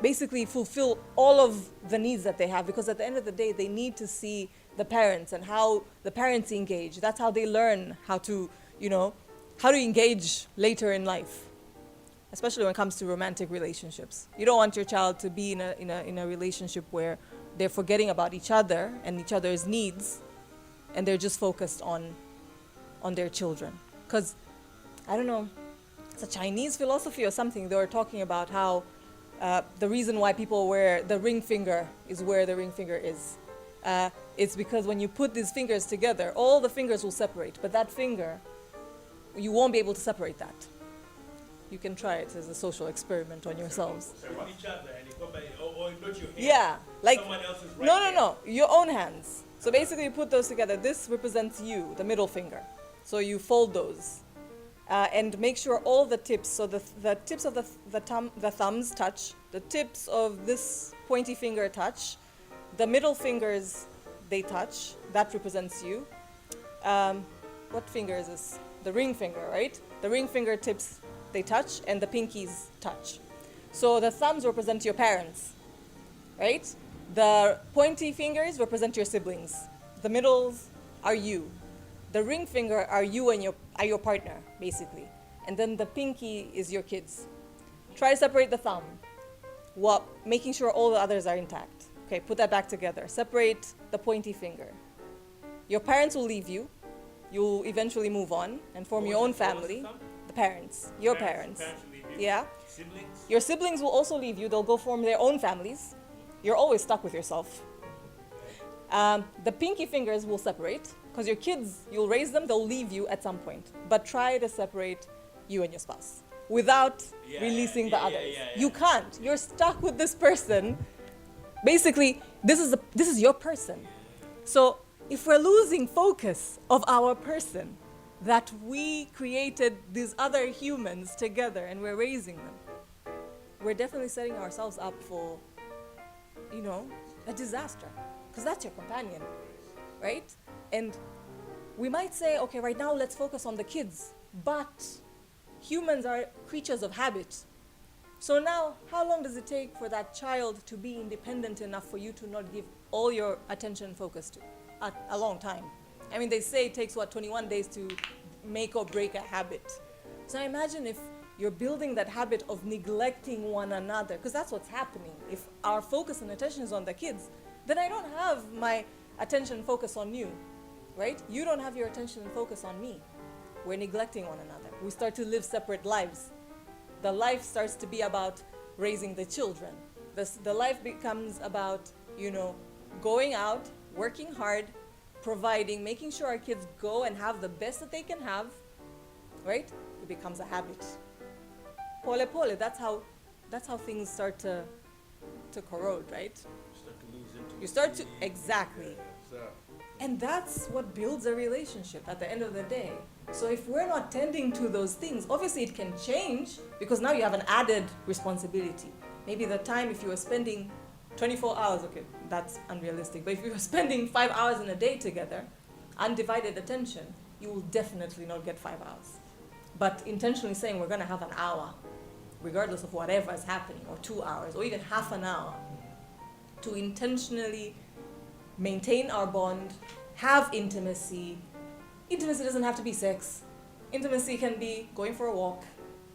basically fulfill all of the needs that they have, because at the end of the day, they need to see the parents and how the parents engage. That's how they learn how to engage later in life, especially when it comes to romantic relationships. You don't want your child to be in a relationship where they're forgetting about each other and each other's needs, and they're just focused on their children. Because, I don't know, it's a Chinese philosophy or something. They were talking about how the reason why people wear the ring finger is where the ring finger is. It's because when you put these fingers together, all the fingers will separate, but that finger, you won't be able to separate that. You can try it as a social experiment on yourselves. On each other, or not your hand. Yeah, like someone else's right no, your own hands. So basically, you put those together. This represents you, the middle finger. So you fold those, and make sure all the tips. So the tips of the thumbs touch. The tips of this pointy finger touch. The middle fingers, they touch. That represents you. What finger is this? The ring finger, right? The ring finger tips, they touch, and the pinkies touch. So the thumbs represent your parents, right? The pointy fingers represent your siblings. The middles are you. The ring finger are you and your partner, basically. And then the pinky is your kids. Try to separate the thumb, while making sure all the others are intact. Okay, put that back together. Separate the pointy finger. Your parents will leave you. You'll eventually move on and form your own family. The parents, your parents. Yeah. Siblings? Your siblings will also leave you. They'll go form their own families. You're always stuck with yourself. The pinky fingers will separate because your kids, you'll raise them, they'll leave you at some point. But try to separate you and your spouse without releasing the others. You can't. You're stuck with this person. Basically, this is your person. So if we're losing focus of our person, that we created these other humans together and we're raising them, we're definitely setting ourselves up for, a disaster. Because that's your companion, right? And we might say, okay, right now let's focus on the kids. But humans are creatures of habit. So now, how long does it take for that child to be independent enough for you to not give all your attention and focus to? A long time. I mean, they say it takes, 21 days to make or break a habit. So imagine if you're building that habit of neglecting one another, because that's what's happening. If our focus and attention is on the kids, then I don't have my attention and focus on you, right? You don't have your attention and focus on me. We're neglecting one another. We start to live separate lives. The life starts to be about raising the children. The life becomes about, going out, working hard, providing, making sure our kids go and have the best that they can have, right? It becomes a habit. Pole pole, that's how things start to corrode, right? You start to, exactly. And that's what builds a relationship at the end of the day. So if we're not tending to those things, obviously it can change because now you have an added responsibility. Maybe the time, if you were spending 24 hours, okay, that's unrealistic. But if you were spending 5 hours in a day together, undivided attention, you will definitely not get 5 hours. But intentionally saying we're going to have an hour, regardless of whatever is happening, or 2 hours, or even half an hour, to intentionally maintain our bond, have intimacy. Intimacy doesn't have to be sex. Intimacy can be going for a walk,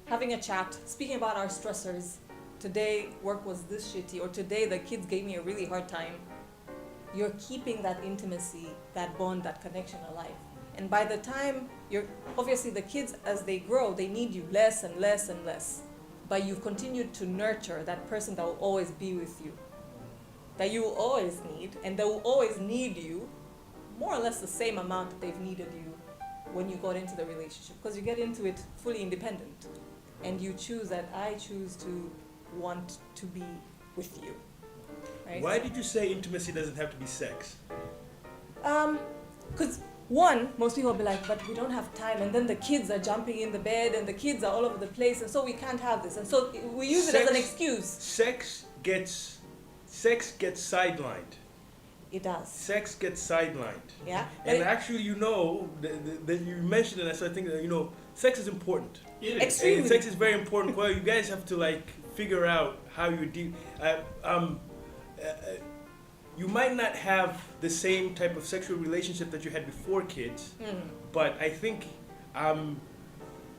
having a chat, speaking about our stressors. Today, work was this shitty, or today the kids gave me a really hard time. You're keeping that intimacy, that bond, that connection alive. And by the time obviously the kids, as they grow, they need you less and less and less. But you've continued to nurture that person that will always be with you, that you will always need, and they will always need you more or less the same amount that they've needed you when you got into the relationship. Because you get into it fully independent. And you choose that I choose to want to be with you. Right? Why did you say intimacy doesn't have to be sex? Because one, most people will be like, but we don't have time, and then the kids are jumping in the bed, and the kids are all over the place, and so we can't have this. And so we use it as an excuse. Sex gets sidelined. It does. Sex gets sidelined. Yeah. And actually, that you mentioned it, and I started thinking, sex is important. Extremely. And sex is very important. Well, you guys have to figure out how you deal. You might not have the same type of sexual relationship that you had before kids, but I think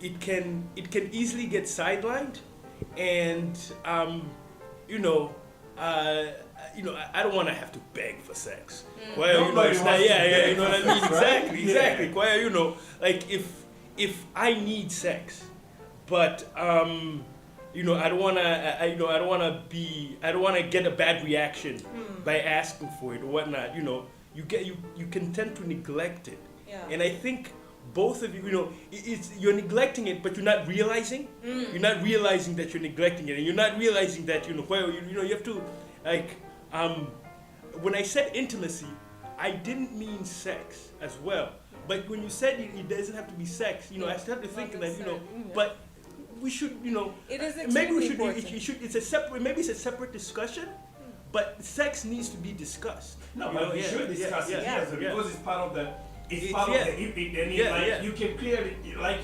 it can easily get sidelined, and I don't want to have to beg for sex. Well, it's not. Yeah, you know what I mean. Exactly. Well, if I need sex, but I don't wanna get a bad reaction by asking for it or whatnot. You can tend to neglect it. Yeah. And I think both of you, you're neglecting it, but you're not realizing. You're not realizing that you're neglecting it, and you're not realizing that you have to when I said intimacy, I didn't mean sex as well. But when you said it doesn't have to be sex, I started thinking that but we should, it is maybe we important. Maybe it's a separate discussion, but sex needs to be discussed. No, but we should discuss it because it's part of the. You can clearly,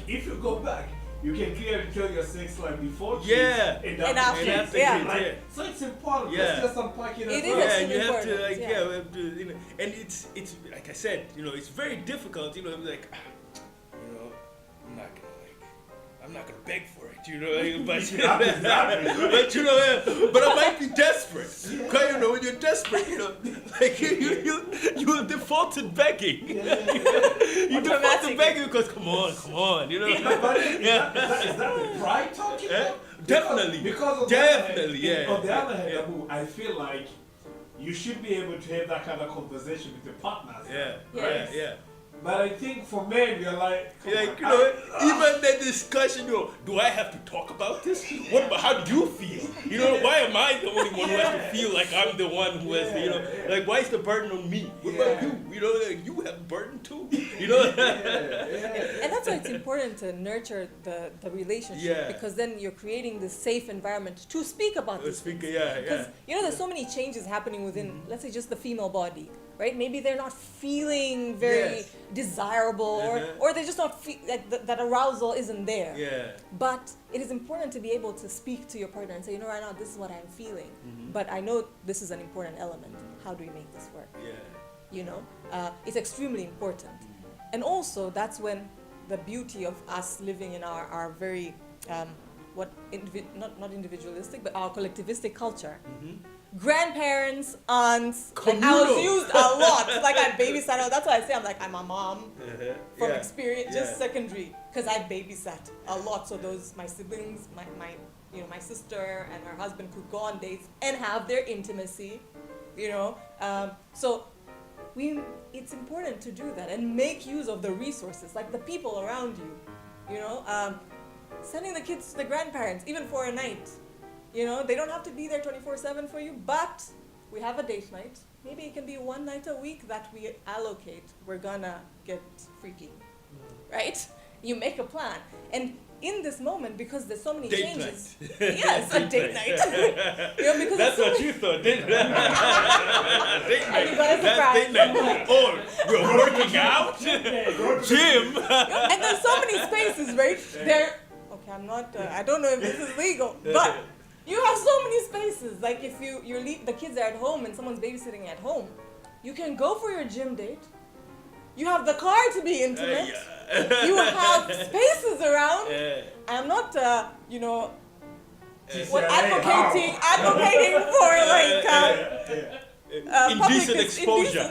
if you go back, you can clearly tell your sex life before kids and after kids. So it's important. Let's just unpack it. It is and you have to important. we have to, and it's like I said, it's very difficult. I'm not gonna beg for it, but but I might be desperate. Because when you're desperate, you will default to begging. You default to begging because come on, Is that the pride talking? Definitely. Because on definitely, the other hand, on the other hand, I feel like you should be able to have that kind of conversation with your partners. Yeah, Yes. yeah. But I think for men, we're like, come Like, on, you know, even the discussion, do I have to talk about this? What about, how do you feel? You know, why am I the only one who has to feel like I'm the one who has to, you know, like, why is the burden on me? What about you? You know, like, you have a burden too, you know? And that's why it's important to nurture the relationship, Yeah. because then you're creating this safe environment to speak about this. Yeah. Because you know, there's so many changes happening within, let's say, just the female body, right? Maybe they're not feeling very Yes. desirable, or they just not feel like that arousal isn't there. Yeah. But it is important to be able to speak to your partner and say, you know, right now this is what I'm feeling, but I know this is an important element. How do we make this work? Yeah. You know, it's extremely important. And also, that's when the beauty of us living in our very not individualistic, but our collectivistic culture. Grandparents, aunts, like I was used a lot. Like I babysat. That's why I say I'm a mom from experience, just secondary, because I babysat a lot. So those my siblings, my sister and her husband could go on dates and have their intimacy. You know, so it's important to do that and make use of the resources, like the people around you. You know, sending the kids to the grandparents, even for a night. You know, they don't have to be there 24/7 for you, but we have a date night. Maybe it can be one night a week that we allocate. We're gonna get freaky, right? You make a plan. And in this moment, because there's so many changes. Yes, a date night. You know, because that's what you thought, didn't you? Date night. You got a surprise. Date night. Oh, we're working out? Gym. And there's so many spaces, right? Okay, I'm not, I don't know if this is legal, but you have so many spaces. Like if you leave, the kids are at home and someone's babysitting at home, you can go for your gym date. You have the car to be intimate. You have spaces around. I'm not, advocating for like indecent exposure.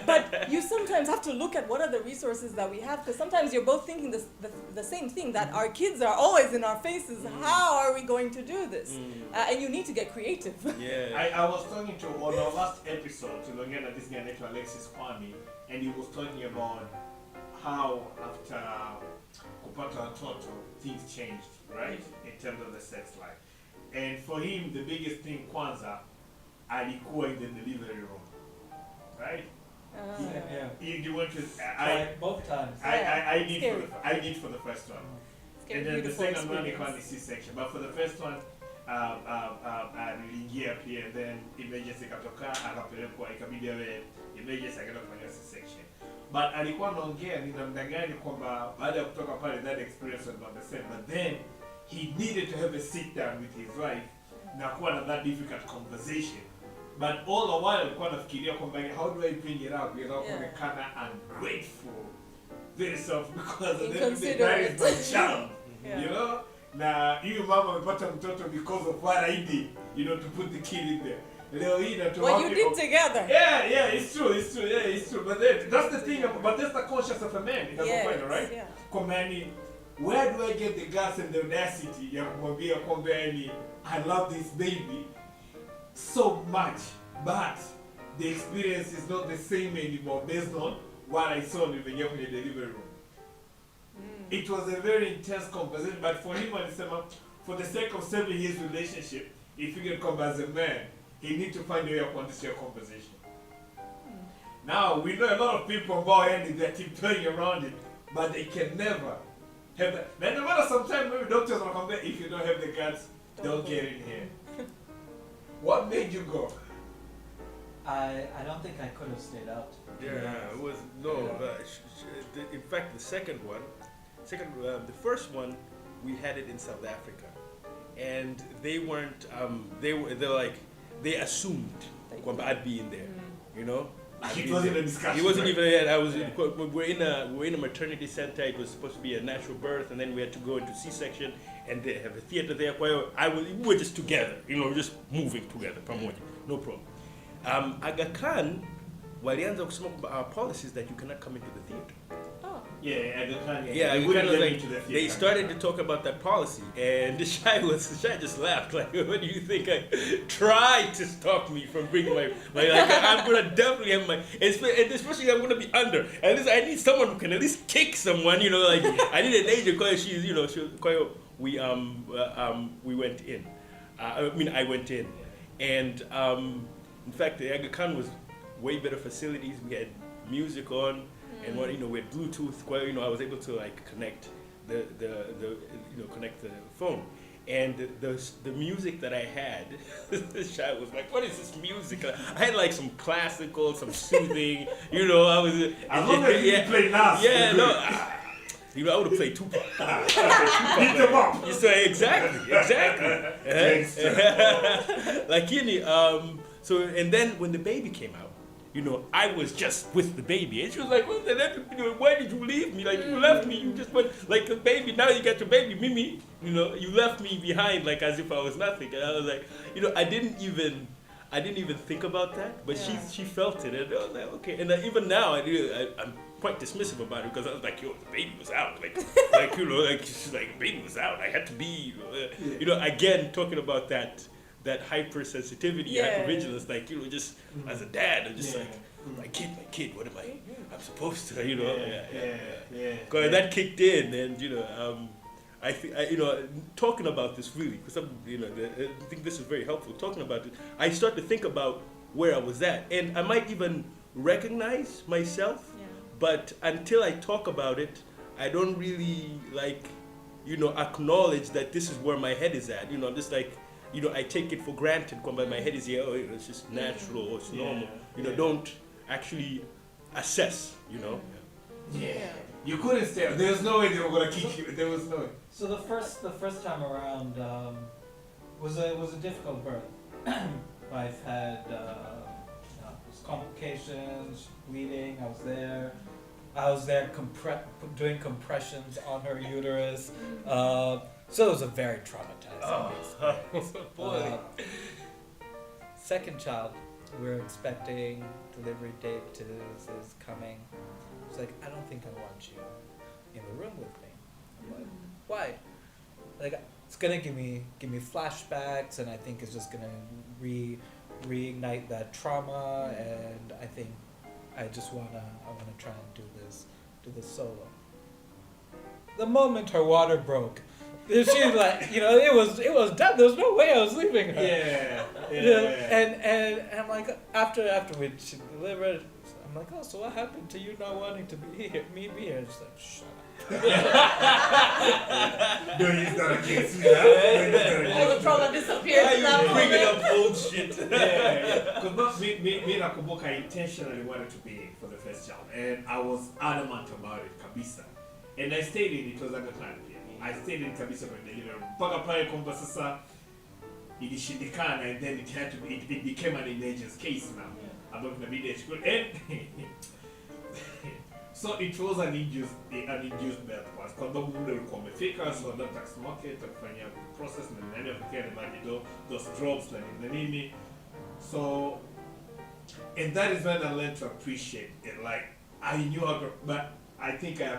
But you sometimes have to look at what are the resources that we have, because sometimes you're both thinking the same thing, that our kids are always in our faces. How are we going to do this? And you need to get creative. I was talking to, on our last episode, to Longena, this guy named Alexis Kwame, and he was talking about how after Kupata Toto, things changed, right? In terms of the sex life. And for him, the biggest thing, Kwanzaa, alikuwa in the delivery room, right? You went to both times. I did for the first one, and then the second one ilikuwa ni C-section, but for the first one niliingia pia, and then emergency ikatoka, akapelekwa, ikabidi awe emergency akaenda kufanya C-section. But alikuwa anaongea ni namna gani kwamba baada ya kutoka pale, that experience was not the same, but then he needed to have a sit down with his wife na kuwa na that difficult conversation. But all the while alikuwa anafikiria kwamba how do I bring it up without kuonekana ungrateful, very soft, because that is my child, you know. Na huyu mama amepata mtoto because of what I did, you know, to put the kid in there. What you did together. Yeah, it's true. Yeah, it's true. But that's the thing. But that's the conscience of a man. Right? Yeah. Komani, where do I get the guts and the audacity? Ya kumwambia kwamba I love this baby so much, but the experience is not the same anymore based on what I saw in the delivery room. It was a very intense conversation, but for him, for the sake of saving his relationship, if he can come as a man, he needs to find a way of understanding conversation. Now, we know a lot of people that keep turning around it, but they can never have that. Now, no matter sometimes maybe doctors will come back, if you don't have the guts, don't get in here. What made you go? I don't think I could have stayed out. It was in fact, the the first one, we had it in South Africa, and they weren't. They assumed I'd be in there, you know. It wasn't a discussion. It wasn't even that. We're in a maternity center. It was supposed to be a natural birth, and then we had to go into C-section, and they have a theater there. We were just together, you know, just moving together. No problem. Aga Khan, walianza kusema our policy is that you cannot come into the theater. Yeah, Aga Khan. Yeah, They it wouldn't kind of get like into the they theater. started to talk about that policy, and the Shy just laughed like, "What do you think? I tried to stop me from bringing my like I'm gonna definitely have my especially I'm gonna be under. At least I need someone who can at least kick someone, you know. Like I need an agent because she's she was quite. We went in. I went in, and in fact the Aga Khan was way better facilities. We had music on. And what with Bluetooth, I was able to like connect the connect the phone, and the music that I had, Shai was like, "What is this music?" I had like some classical, some soothing, I was. As long as you didn't play Nas. Yeah, no. I would have played Tupac. Beat them up. You say exactly. Like so, and then when the baby came out. I was just with the baby. And she was like, why did you leave me? Like, you left me. You just went, like, the baby. Now you got your baby, Mimi. You left me behind, like, as if I was nothing. And I was like, I didn't even think about that. But she felt it. And I was like, okay. And even now, I'm quite dismissive about it because I was like, the baby was out. She's like, the baby was out. I had to be, again, talking about that hypersensitivity, hypervigilance, like just as a dad, I'm just like my kid, what am I'm supposed to, Because that kicked in, and I think talking about this really, because I think this is very helpful. Talking about it, I start to think about where I was at, and I might even recognize myself, but until I talk about it, I don't really acknowledge that this is where my head is at. I'm just like. I take it for granted because my head is here, it's just natural, or it's normal. Don't actually assess, Yeah. You couldn't stay. There's no way they were going to kick you. There was no way. So the first time around was a difficult birth. Wife had complications, bleeding. I was there doing compressions on her uterus. So it was a very traumatizing experience. Boy. Second child, we're expecting, delivery date is coming. It's like, I don't think I want you in the room with me. I'm like, why? Like, it's gonna give me flashbacks, and I think it's just gonna reignite that trauma, and I think I wanna try and do this solo. The moment her water broke, she's like, it was done. There's no way I was leaving her. And I'm like, after she delivered, I'm like, oh, so what happened to you not wanting to be here? She's like, shut up. Don't use that against me. All the trauma disappears. Why are you bringing up old shit? Because me nakumbuka intentionally wanted to be for the first child, and I was adamant about it kabisa. And I stayed in it was Aga Khan. I stayed in kabisa kwa delivery room. Mpaka pale kwamba sasa ilishindikana, and then it became an emergency case now. About inabidi achukue. And so it was an induced birth kwa sababu muda ulikuwa umefika, so doctor market akafanya process na nani akakia maji those drops na nini. So, and that is when I learned to appreciate it. Like, I knew how to, but I think I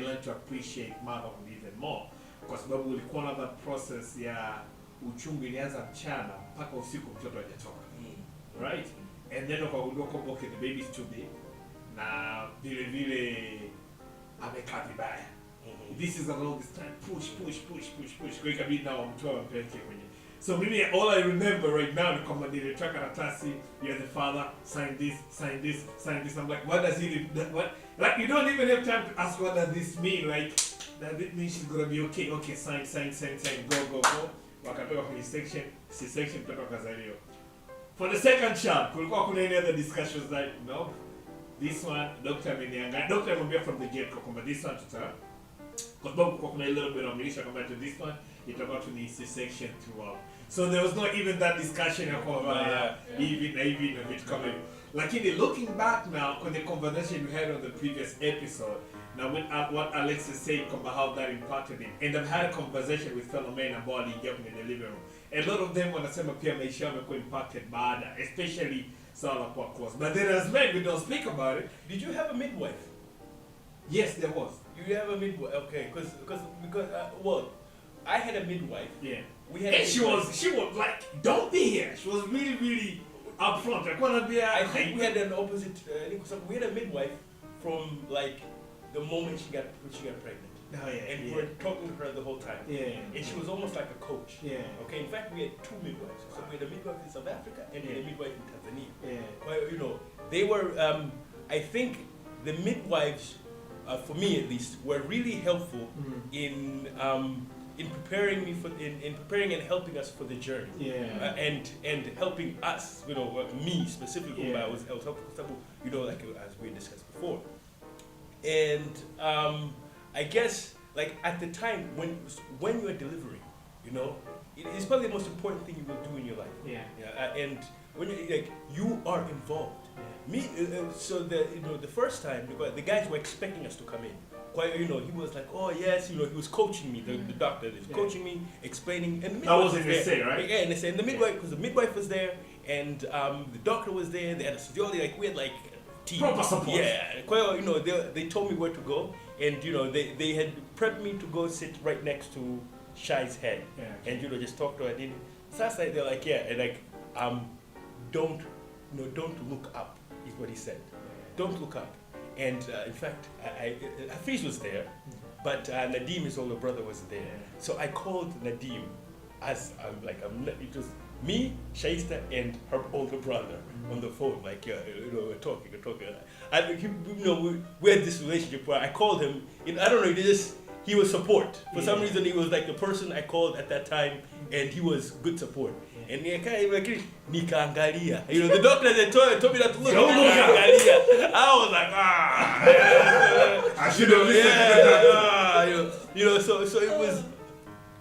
learned to appreciate motherhood even more. Kwa sababu ulikuwa na that process ya uchungu ilianza mchana mpaka usiku mtoto hajatoka. Right? And then ukagundua kwamba okay, the baby is too big. Na vile amekaa vibaya. This is a long time. Push. Kwa ikabidi na wamtoa wampeleke kwenye. So maybe all I remember right now ni kwamba nilitaka karatasi, you're the father, sign this. I'm like, what does it what? Like, you don't even have time to ask what does this mean? Like, does it mean she's gonna be okay? Okay, sign, go. Wakatoka kwenye C-section mtoto kazaliwa. For the second child, kulikuwa kuna any other discussions like, no, this one, doctor amemwambia from the get kwamba this one kwa sababu kuna a little bit of militia compared to this one, itakuwa tu ni C-section throughout. So there was not even that discussion ya kwamba even na vitu kama hivyo. Lakini looking back now on the conversation we had on the previous episode, now with what Alex is saying about how that impacted him, and I've had a conversation with fellow men about waliingia kwenye the living room. A lot of them wanasema pia maisha yamekuwa impacted baada, especially swala kwa cause. But then as men we don't speak about it. Did you have a midwife? Yes, there was. You have a midwife, okay? Because well, I had a midwife. Yeah. We had. And she was like, don't be here. She was really, really upfront. Like, wanna be. I think we had an opposite. We had a midwife from like the moment she got pregnant. Oh yeah. And we were talking to her the whole time. Yeah. And she was almost like a coach. Yeah. Okay. In fact, we had two midwives. So we had a midwife in South Africa and we had a midwife in Tanzania. Yeah. Well, they were. I think the midwives, for me at least, were really helpful in preparing me in preparing and helping us for the journey. Yeah. And helping us, me specifically. I was helping people, like as we discussed before. And I guess like at the time when you are delivering, it's probably the most important thing you will do in your life. Yeah. And when you are involved. Me, so the first time the guys were expecting us to come in. Quite, he was like, oh yes, he was coaching me. The doctor is coaching me, explaining, and the midwife that was in the say, right? Yeah, and they said the midwife, because the midwife was there, and the doctor was there. The anesthesiologist, we had like team. Proper support. Yeah, quite, they told me where to go, and they had prepped me to go sit right next to Shai's head, and just talk to her. So they're like, yeah, and like, don't look up, is what he said. Don't look up. And in fact, Hafiz was there, but Nadim's older brother was there. So I called Nadim as it was me, Shaista, and her older brother on the phone. Like, we're talking. We had this relationship where I called him. I don't know. He was support. For some reason, he was like the person I called at that time, and he was good support. And nikaangalia. The doctor that told me not to look. Don't look. I was like, I should have listened. So it was.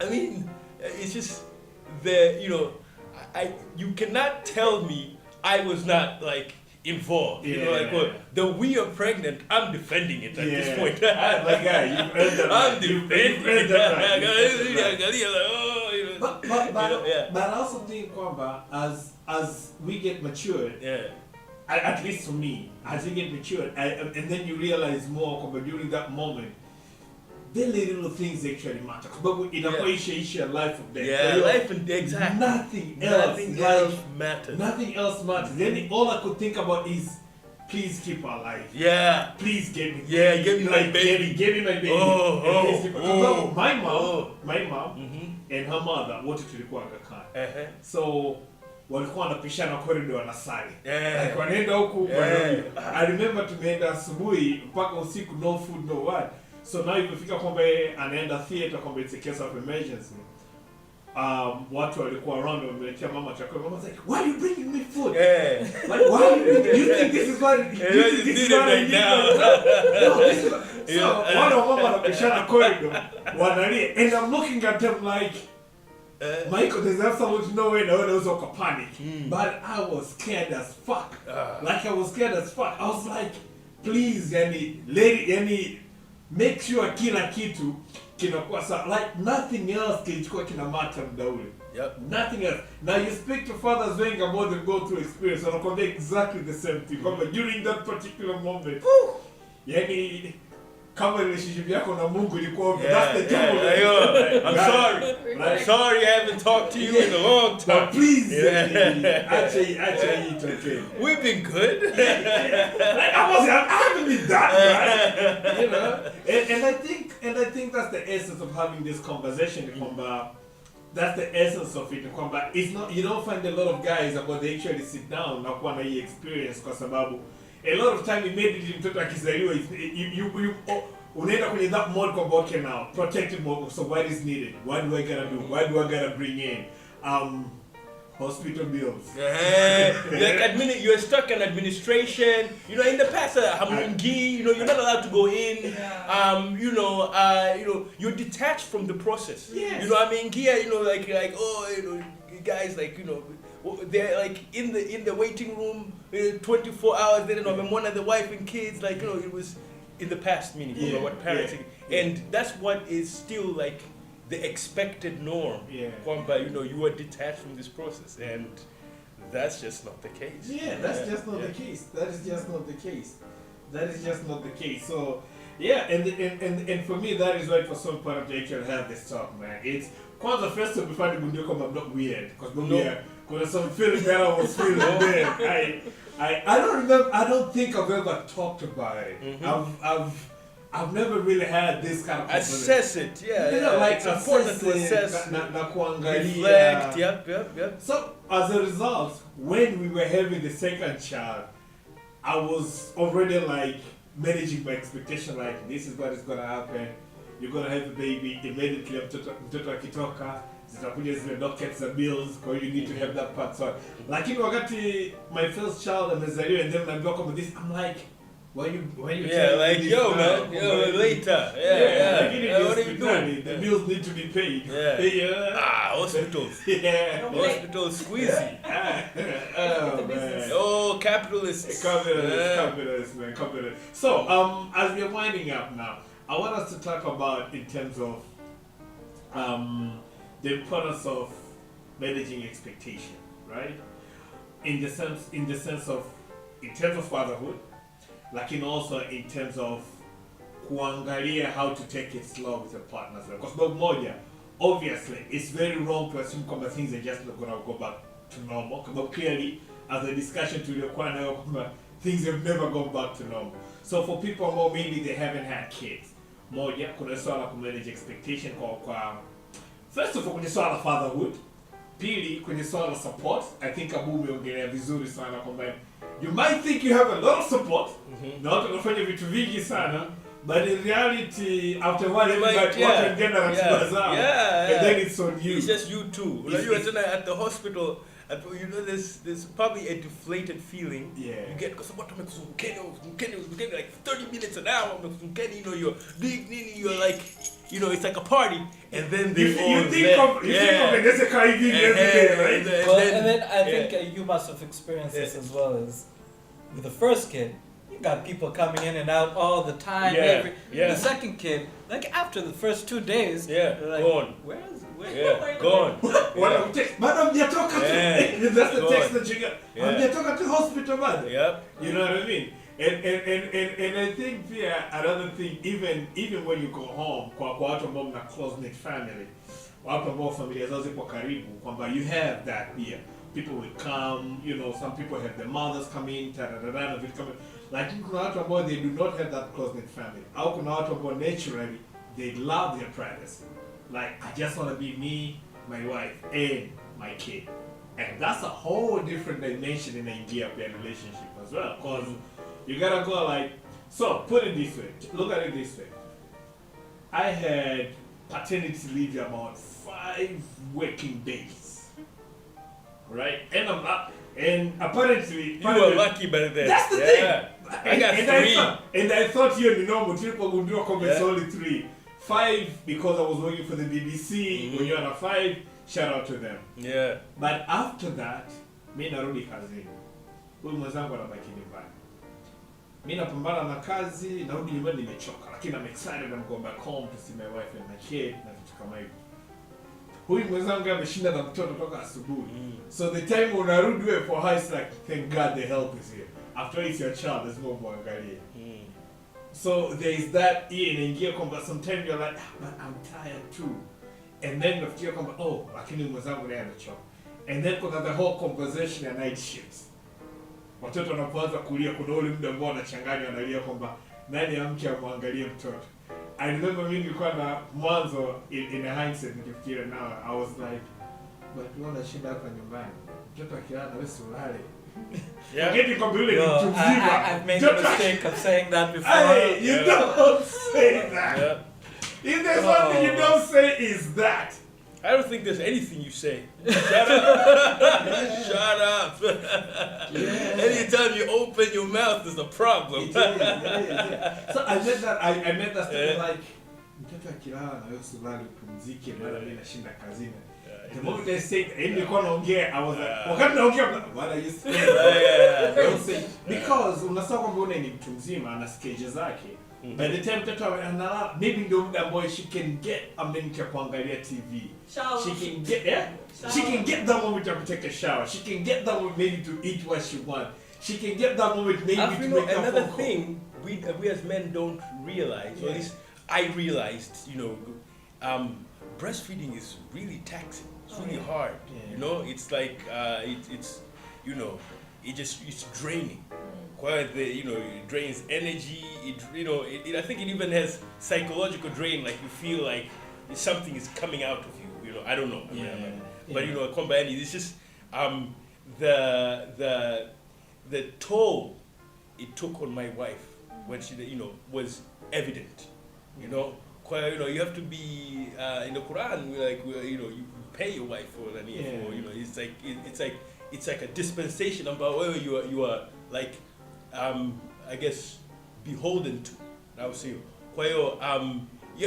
I mean, it's just you cannot tell me I was not like involved. We are pregnant. I'm defending it at this point. You earned that. I'm defending it. But I also think Kwamba, as we get matured, at least for me, as we get matured, and then you realize more Kwamba during that moment, the little things actually matter. But in a way, share life of death. Life and death, exactly. Nothing else matters. Nothing else matters. Then all I could think about is, please keep her alive. Yeah. Please give me. Yeah, give me my baby. Give me my baby. My mom. And her mother wote tulikuwa Aga Khan. So walikuwa wanapishana corridor wanasali. Like wanaenda huku wanarudi. I remember tumeenda asubuhi mpaka usiku, no food no what. So now ikifika kwamba anaenda theater kwamba it's a case of emergency. Watu walikuwa around wameletea mama chakula. Mama's like, why are you bringing me food? Like, why are you think this is what I need now? No, this is so one of mama wanapishana corridor wanalia, and I'm looking at them like, Michael, there's absolutely no way there was a panic. But I was scared as fuck. I was like, please, yani make sure kila kitu kinakuwa sawa. Like nothing else kilichokuwa kinamata muda ule. Nothing else. Now you speak to fathers wengi about them go through experience, and wanakwambia exactly the same thing. But during that particular moment, yani kama relationship yako na Mungu ilikuwa that's the trouble. I'm sorry I haven't talked to you in a long time. But please, actually, it's okay. We've been good. I haven't been that bad, And I think that's the essence of having this conversation. That's the essence of it. It's not, you don't find a lot of guys about they actually sit down na kuwa na hii experience kwa sababu a lot of time immediately mtoto akizaliwa you unaenda kwenye that mode kwamba okay now protected mode, so what is needed, what do I gotta do, what do I gotta bring in, hospital bills. You're stuck in administration. In the past, you're not allowed to go in. You're detached from the process. Yes. Guys, they're like in the waiting room 24 hours. They don't know one of the wife and kids. It was in the past, meaning what parenting, and that's what is still like the expected norm. You are detached from this process, and that's just not the case. That's just not the case. That is just not the case. So Yeah, and for me that is why it was so important to actually have this talk, man. It's kwanza first to before the video come I'm not weird because kuna some feeling that I was feeling then. I don't remember. I don't think I've ever talked about it. I've never really had this kind of assess it. Yeah, you know, like it's important to assess, reflect. Yep. So as a result, when we were having the second child, I was already like managing my expectation. Like this is what is gonna happen. You're gonna have a baby immediately. Mtoto akitoka zitakuja zile dockets za bills, kwa hiyo you need to have that part. So lakini wakati my first child amezaliwa and then naambiwa kama this, I'm like, why you like yo now? Man, yo later. What are you doing? The bills need to be paid. Hospitals. Hospitals squeezy. Oh man. Oh, capitalists. Capitalists, man, capitalists. So as we're winding up now, I want us to talk about in terms of the importance of managing expectation, right? In terms of fatherhood, like in also in terms of kuangalia how to take it slow with your partners. Because Bob Moja, obviously, it's very wrong to assume things are just not gonna go back to normal. But clearly, as a discussion to the things have never gone back to normal. So for people who maybe they haven't had kids, moja kuna swala ku manage expectation kwa first of all kwenye swala fatherhood, pili kwenye swala support. I think Abu umeongelea vizuri sana kwamba you might think you have a lot of support na watu wanafanya vitu vingi sana, but in reality after a while everybody watu ngenda ratiba zao and then it's on you. It's just you too. You are at the hospital. You know, there's probably a deflated feeling you get because what like 30 minutes an hour. You know, you're big, you're like, you know, it's like a party, and then they you think of it as a Caribbean every day, right? And then I think you must have experienced this as well as with the first kid. You got people coming in and out all the time. The second kid, like after the first 2 days, they're like, gone. Gone. Madam, hujatoka tu. That's the text that you get. Hujatoka to hospital, man. You know what I mean? And I think another thing, even when you go home, kwa watu ambao mna close knit family, watu ambao familia zao zipo karibu, kwamba you have that here. People will come, you know, some people have their mothers come in, like kuna watu ambao they do not have that close knit family. Au kuna watu ambao naturally they love their privacy. Like, I just want to be me, my wife, and my kid. And that's a whole different dimension in the Indian relationship as well. Because you gotta go like, so put it this way, look at it this way. I had paternity leave about 5 working days. Right? And apparently... You were lucky by then. That's the thing! I got 3. And I thought you know, it's only 3. 5 because I was working for the BBC. When you're on a 5, shout out to them. But after that, mimi narudi kazini. Huyu mwenzangu anabaki nyumbani. Mimi napambana na kazi, narudi nyumbani nimechoka. Lakini I'm excited I'm going back home to see my wife and my kid na vitu kama hivyo. Huyu mwenzangu ameshinda na mtoto toka asubuhi. So the time unarudi wewe for her, it's like, thank God the help is here. After it's your child, there's no more angalia. So there is that inaingia kwamba sometimes you're like, but I'm tired too. And then unafikiria kwamba lakini mwenzangu naye amechoka. And then kuna the whole conversation ya night shifts. Watoto wanapoanza kulia, kuna ule muda ambao wanachanganya, analia kwamba nani amke amwangalie mtoto. I remember mimi nilikuwa na mwanzo in a hindsight nikifikiria now, I was like, but wewe unashinda hapa nyumbani. Mtoto akilala wewe si ulale. I've made the mistake of saying that before. You don't say that. If there's one thing you don't say is that. I don't think there's anything you say. Shut up. Shut up. Anytime you open your mouth, there's a problem. So I met that statement like, mtoto akilala na wewe usilale upumzike, maana mimi nashinda kazini. The moment they said, nilikuwa naongea, I was like, wakati naongea, what are you saying? Don't say, because unasema kwamba una ni mtu mzima ana schedule zake. By the time mtoto analala, maybe ndio muda ambao she can get a minute ya kuangalia TV. She can get that moment to take a shower. She can get that moment maybe to eat what she wants. She can get that moment maybe to make a another phone thing. we as men don't realize, or at least I realized, breastfeeding is really taxing. It's really hard. Yeah. You know, it's like it's it's draining. Quite it drains energy. I think it even has psychological drain. Like you feel like something is coming out of you. I don't know. But combined, it's just the toll it took on my wife when she was evident. You have to be in the Quran. You pay your wife for an it's like a dispensation about whether you are like I guess beholden to. I would say, you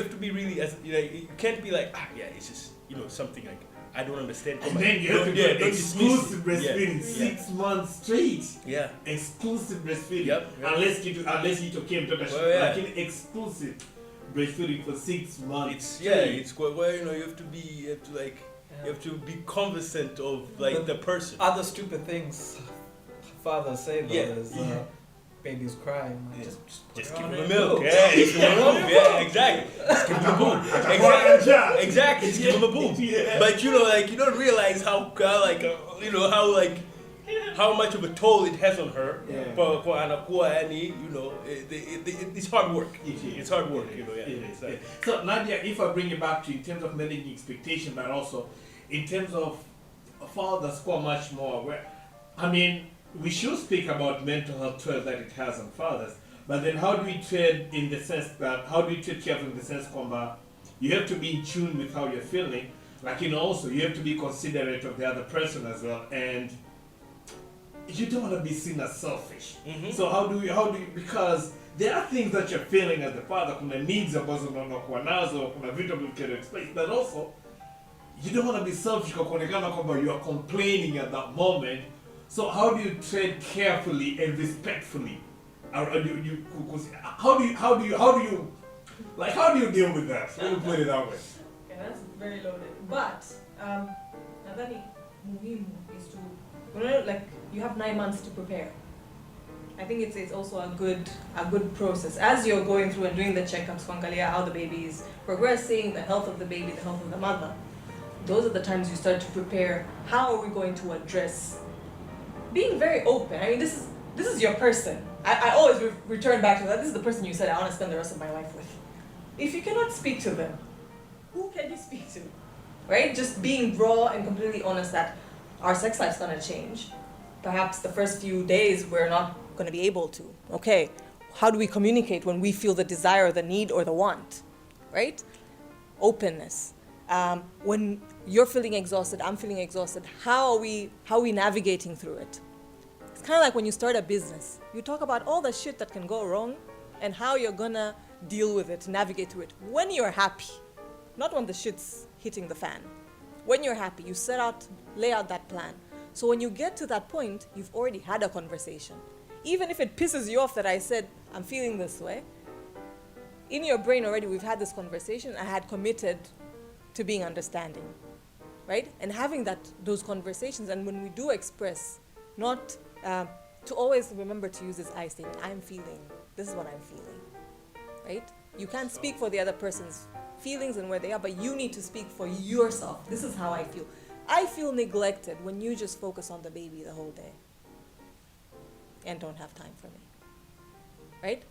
have to be really you can't be like it's just something like I don't understand. And then you have to get exclusive breastfeeding 6 months straight. Yeah. Exclusive breastfeeding. Yep. Unless you came to like in exclusive breastfeeding for 6 months. It's quite you have to be conversant of like the person. Other stupid things fathers say though is baby's crying. Just give him the milk. Yeah, just give him the milk. Yeah, exactly. Just give him a boob. Exactly. Just give him a boob. But you don't realize how how much of a toll it has on her. It's hard work. It's hard work. So Nadia, if I bring you back to in terms of managing expectation, but also in terms of fathers score much more. We should speak about mental health toll that it has on fathers, but then how do we treat in the sense that in the sense that you have to be in tune with how you're feeling, also you have to be considerate of the other person as well, and you don't want to be seen as selfish. Mm-hmm. So how do you because there are things that you're feeling as the father, kuna needs ambazo unakuwa nazo, kuna vitu ambavyo explain, but also you don't want to be selfish kwa kuonekana kwamba you are complaining at that moment. So how do you tread carefully and respectfully? How do you deal with that? Let me put it that way. Okay, that's very loaded. But nadhani muhimu is to you have 9 months to prepare. I think it's also a good process as you're going through and doing the checkups, kuangalia how the baby is progressing, the health of the baby, the health of the mother. Those are the times you start to prepare. How are we going to address? Being very open. This is your person. I always return back to that. This is the person you said I want to spend the rest of my life with. If you cannot speak to them, who can you speak to? Right? Just being raw and completely honest that our sex life's going to change. Perhaps the first few days we're not going to be able to. Okay, how do we communicate when we feel the desire, the need, or the want? Right? Openness. When you're feeling exhausted, I'm feeling exhausted, how are we navigating through it? It's kind of like when you start a business. You talk about all the shit that can go wrong and how you're gonna deal with it, navigate through it. When you're happy, not when the shit's hitting the fan. When you're happy, you lay out that plan. So when you get to that point, you've already had a conversation. Even if it pisses you off that I said, I'm feeling this way, in your brain already we've had this conversation. I had committed to being understanding, right? And having those conversations, and when we do express, not to always remember to use this I statement, I'm feeling, this is what I'm feeling, right? You can't speak for the other person's feelings and where they are, but you need to speak for yourself. This is how I feel. I feel neglected when you just focus on the baby the whole day and don't have time for me, right?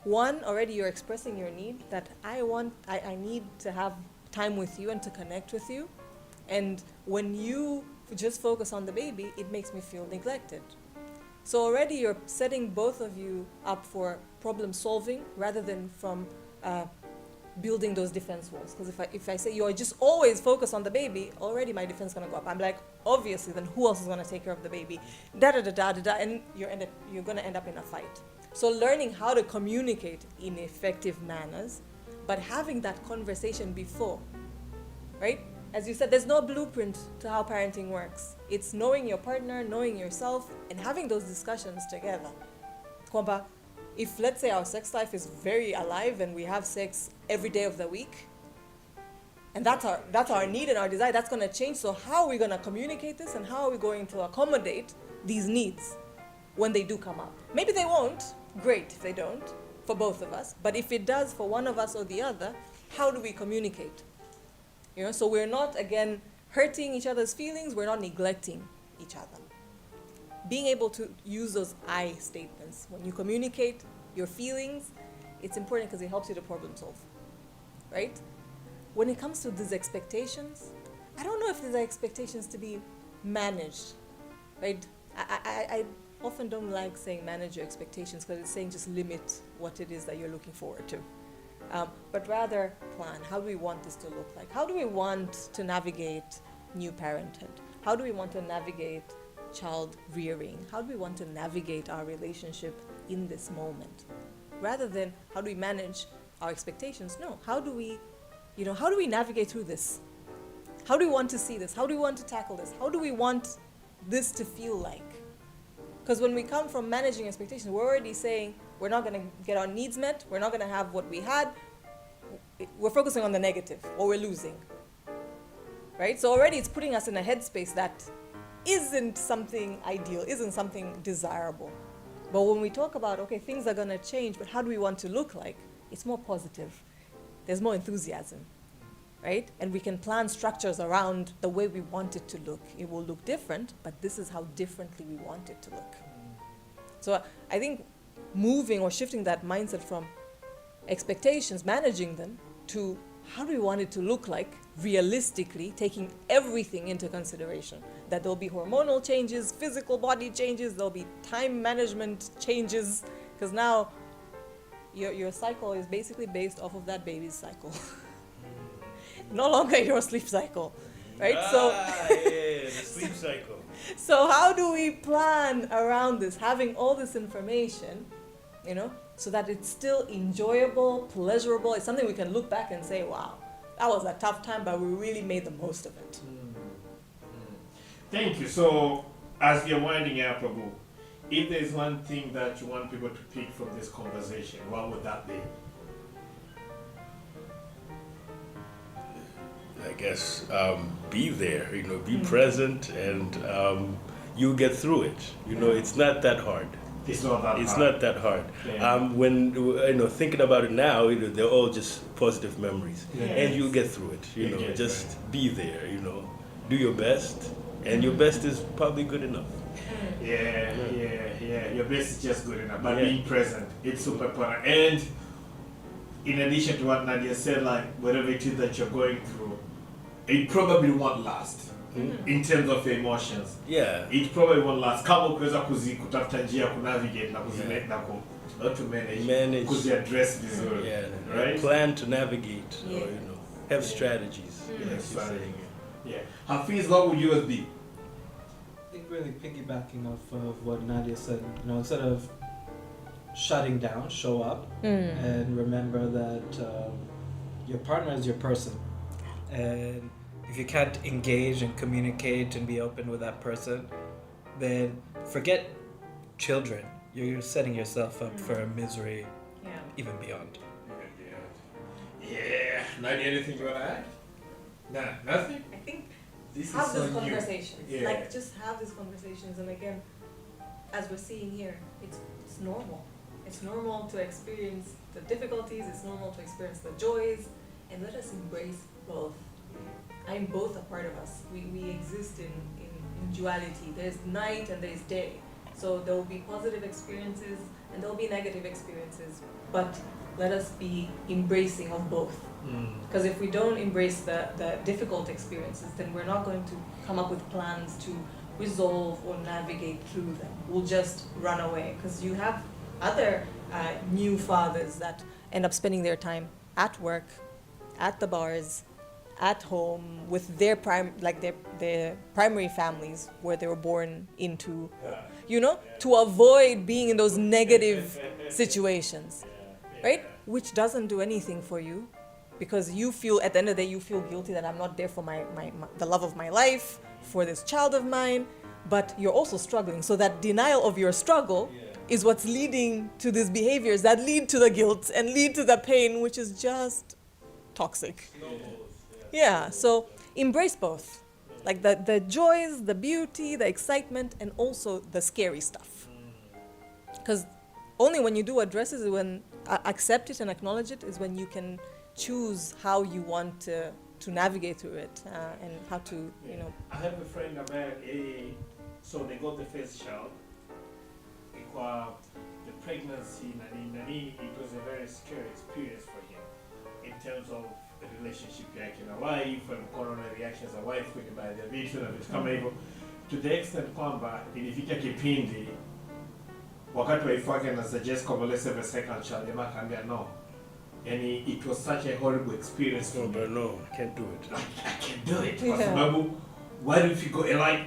One, already you're expressing your need that I need to have time with you and to connect with you. And when you just focus on the baby, it makes me feel neglected. So already you're setting both of you up for problem solving rather than from building those defense walls. Because if I say you're just always focused on the baby, already my defense is gonna go up. I'm like, obviously, then who else is gonna take care of the baby? And you're gonna end up in a fight. So learning how to communicate in effective manners, but having that conversation before, right? As you said, there's no blueprint to how parenting works. It's knowing your partner, knowing yourself, and having those discussions together. Kwamba, if let's say our sex life is very alive and we have sex every day of the week, and that's our need and our desire, that's going to change. So how are we going to communicate this, and how are we going to accommodate these needs? when they do come up. Maybe they won't. Great if they don't, for both of us. But if it does for one of us or the other, how do we communicate? So we're not, again, hurting each other's feelings. We're not neglecting each other. Being able to use those I statements. When you communicate your feelings, it's important because it helps you to problem solve, right? When it comes to these expectations, I don't know if these are expectations to be managed, right? I often don't like saying manage your expectations because it's saying just limit what it is that you're looking forward to. But rather plan. How do we want this to look like? How do we want to navigate new parenthood? How do we want to navigate child rearing? How do we want to navigate our relationship in this moment? Rather than how do we manage our expectations? No, how do we navigate through this? How do we want to see this? How do we want to tackle this? How do we want this to feel like? Because when we come from managing expectations, we're already saying we're not going to get our needs met. We're not going to have what we had. We're focusing on the negative, what we're losing. Right? So already it's putting us in a headspace that isn't something ideal, isn't something desirable. But when we talk about, okay, things are going to change, but how do we want to look like? It's more positive. There's more enthusiasm, right? And we can plan structures around the way we want it to look. It will look different, but this is how differently we want it to look. So I think moving or shifting that mindset from expectations, managing them, to how do we want it to look like realistically, taking everything into consideration. That there'll be hormonal changes, physical body changes, there'll be time management changes, because now your cycle is basically based off of that baby's cycle. No longer your sleep cycle, right? The sleep cycle. So how do we plan around this, having all this information, so that it's still enjoyable, pleasurable? It's something we can look back and say, wow, that was a tough time, but we really made the most of it. Thank you. So, as you're winding up, Prabhu, if there's one thing that you want people to pick from this conversation, what would that be? I guess be there, be present, and you'll get through it. It's not that hard. It's not that hard. It's not that hard. Yeah. When thinking about it now, they're all just positive memories, and you'll get through it. Just be there. Do your best, and your best is probably good enough. Yeah. Your best is just good enough. But being present, it's super important. And in addition to what Nadia said, like whatever it is that you're going through, it probably won't last. In terms of your emotions. Yeah. It probably won't last. Kama ukiweza kutafuta njia kunavigate na not to manage kuziaddress vizuri. Right? Plan to navigate. Or, have strategies. Yeah. Hafiz, what would yours be? I think really piggybacking off of what Nadia said, instead of shutting down, show up and remember that your partner is your person. And if you can't engage and communicate and be open with that person, then forget children. You're setting yourself up for misery, even beyond. Yeah. Nadia, anything you want to add? Nah, nothing? I think This have is these so new. conversations. Yeah. Like, just have these conversations. And again, as we're seeing here, it's normal. It's normal to experience the difficulties. It's normal to experience the joys. And let us embrace both. Both are part of us. We exist in duality. There's night and there's day. So there will be positive experiences and there will be negative experiences. But let us be embracing of both. Because if we don't embrace the difficult experiences, then we're not going to come up with plans to resolve or navigate through them. We'll just run away. Because you have other new fathers that end up spending their time at work, at the bars, at home with their their primary families where they were born into, to avoid being in those negative situations, right? Which doesn't do anything for you, because you feel at the end of the day you feel guilty that I'm not there for the love of my life, for this child of mine, but you're also struggling. So that denial of your struggle is what's leading to these behaviors that lead to the guilt and lead to the pain, which is just toxic. Yeah, so embrace both. Like the joys, the beauty, the excitement, and also the scary stuff. Because only when you do address it, when accept it and acknowledge it, is when you can choose how you want to navigate through it and how to, you know. I have a friend about so they got the first child. The pregnancy, it was a very scary experience for him in terms of the relationship yake na wife and corona reactions za wife kwenye baadhi ya vitu na vitu kama hivyo, to the extent kwamba ilifika kipindi wakati wife wake na suggest kwamba let's have a second child, jamaa akaambia no. And it was such a horrible experience for me. No, I can't do it. I can't do it. Kwa sababu, what if you go, like,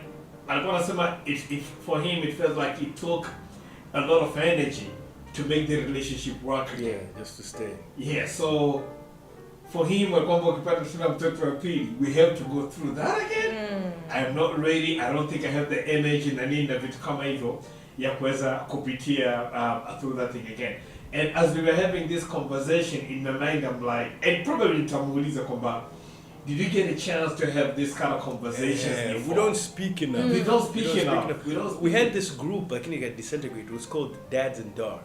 alikuwa anasema, for him it felt like it took a lot of energy to make the relationship work again. Yeah, just to stay. Yeah, so for him, kwamba ukipata tuna mtoto wa pili, we have to go through that again. I am not ready. I don't think I have the energy na nini na vitu kama hivyo ya kuweza kupitia through that thing again. And as we were having this conversation in my mind, I'm like, and probably nitamuuliza kwamba, did you get a chance to have this kind of conversations before? We don't speak enough. We don't speak enough. We had this group, I think it got disintegrated. It was called Dads and Dar.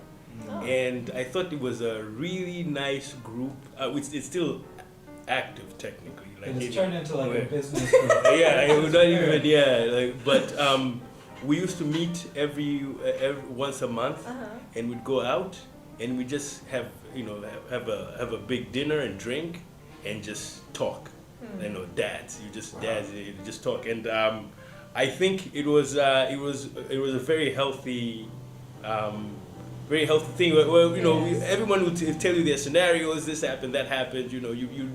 And I thought it was a really nice group. It's still active technically. Like it's turned into like a business group. Yeah, it would not even, but we used to meet every once a month, and we'd go out and we just have a big dinner and drink and just talk. You know, dads you just talk. And I think it was a very healthy thing. Well, you know, everyone would tell you their scenarios. This happened, that happened. You know, you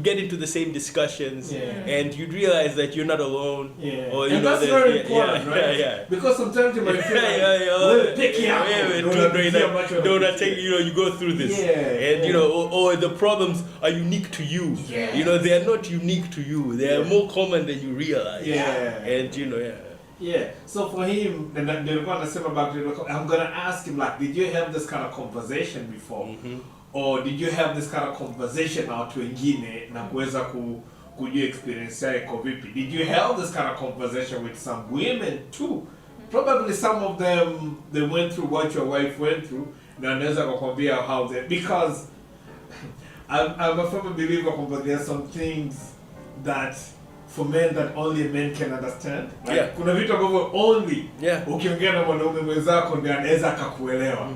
get into the same discussions, and you realize that you're not alone. Yeah, or, and that's very important, right? Yeah. Because sometimes you might feel like, picky up. You go through this, and you know, or the problems are unique to you. Yeah. You know, they are not unique to you. They are more common than you realize. And you know, Yeah, so for him, I'm gonna ask him, like, did you have this kind of conversation before? Or did you have this kind of conversation na watu wengine na kuweza kujua experience yako vipi? Did you have this kind of conversation with some women too? Probably some of them, they went through what your wife went through, na naweza kukwambia how they, because I'm a firm believer kwamba there are some things that for men that only men can understand. Like, kuna vitu ambavyo only ukiongea na mwanaume mwenzako ndio anaweza akakuelewa.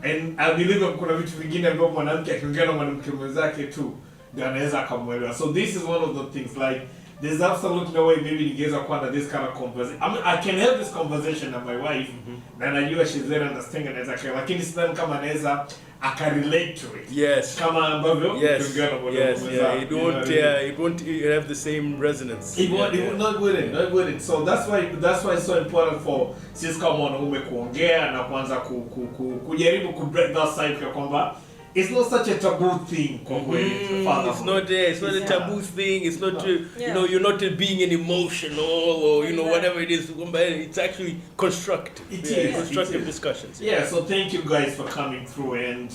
And I believe kuna vitu vingine ambavyo mwanamke akiongea na mwanamke mwenzake tu ndio anaweza akamuelewa. So this is one of the things, like, there's absolutely no way maybe ningeweza kuwa na this kind of conversation. I mean, I can have this conversation with my wife, na najua she's very understanding, anaweza kaya, lakini sidhani kama anaweza relate to it. Yes. Kama ambavyo ukiongea na mwanaume mwenzako. It won't have the same resonance. It wouldn't. So that's why it's so important for sisi kama wanaume kuongea na kuanza kujaribu ku break that cycle ya kwamba it's not such a taboo thing. It's not a taboo thing. It's not you know, you're not being an emotional or whatever it is. It's actually constructive. It is constructive discussions. Yeah. So thank you guys for coming through and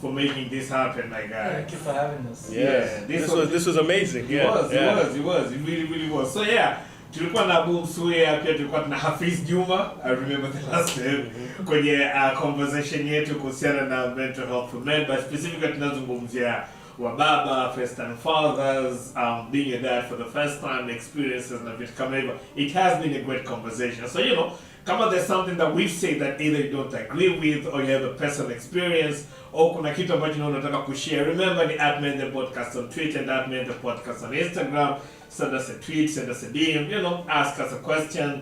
for making this happen. Like, thank you for having us. Yeah. This was amazing. It was. It really was. So tulikuwa na Msuya, pia tulikuwa na Hafiz Juma. I remember the last time kwenye conversation yetu kuhusiana na mental health for men, but specifically tunazungumzia wababa, first time fathers, being a dad for the first time, experiences na vitu kama hivyo. It has been a great conversation. So kama there's something that we've said that either you don't agree with or you have a personal experience or kuna kitu ambacho unataka kushare, remember ni @MenThePodcast on Twitter and @MenThePodcast on Instagram. Send us a tweet, send us a DM, ask us a question.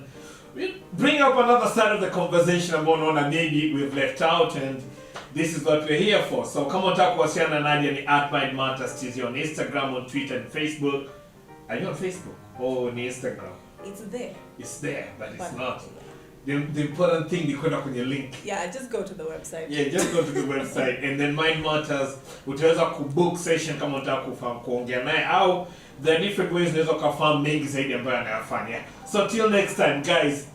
Bring up another side of the conversation ambao unaona maybe we've left out, and this is what we're here for. So kama unataka kuwasiliana na Nadia ni @MindMattersTZ on Instagram, on Twitter and Facebook. Are you on Facebook or on Instagram? It's there. It's there, but it's not. The important thing, ni kwenda kwenye link. Yeah, just go to the website. Yeah, just go to the website and then Mind Matters, utaweza kubook session kama unataka kuongea naye, au there are different ways unaweza kufahamu mengi zaidi ambayo anayafanya. So till next time guys,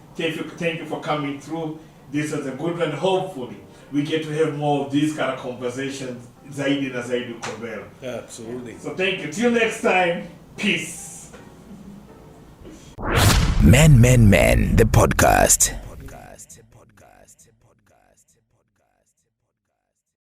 thank you for coming through. This was a good one. Hopefully we get to have more of these kind of conversations zaidi na zaidi uko mbele. Absolutely. So thank you. Till next time. Peace. Men, the podcast.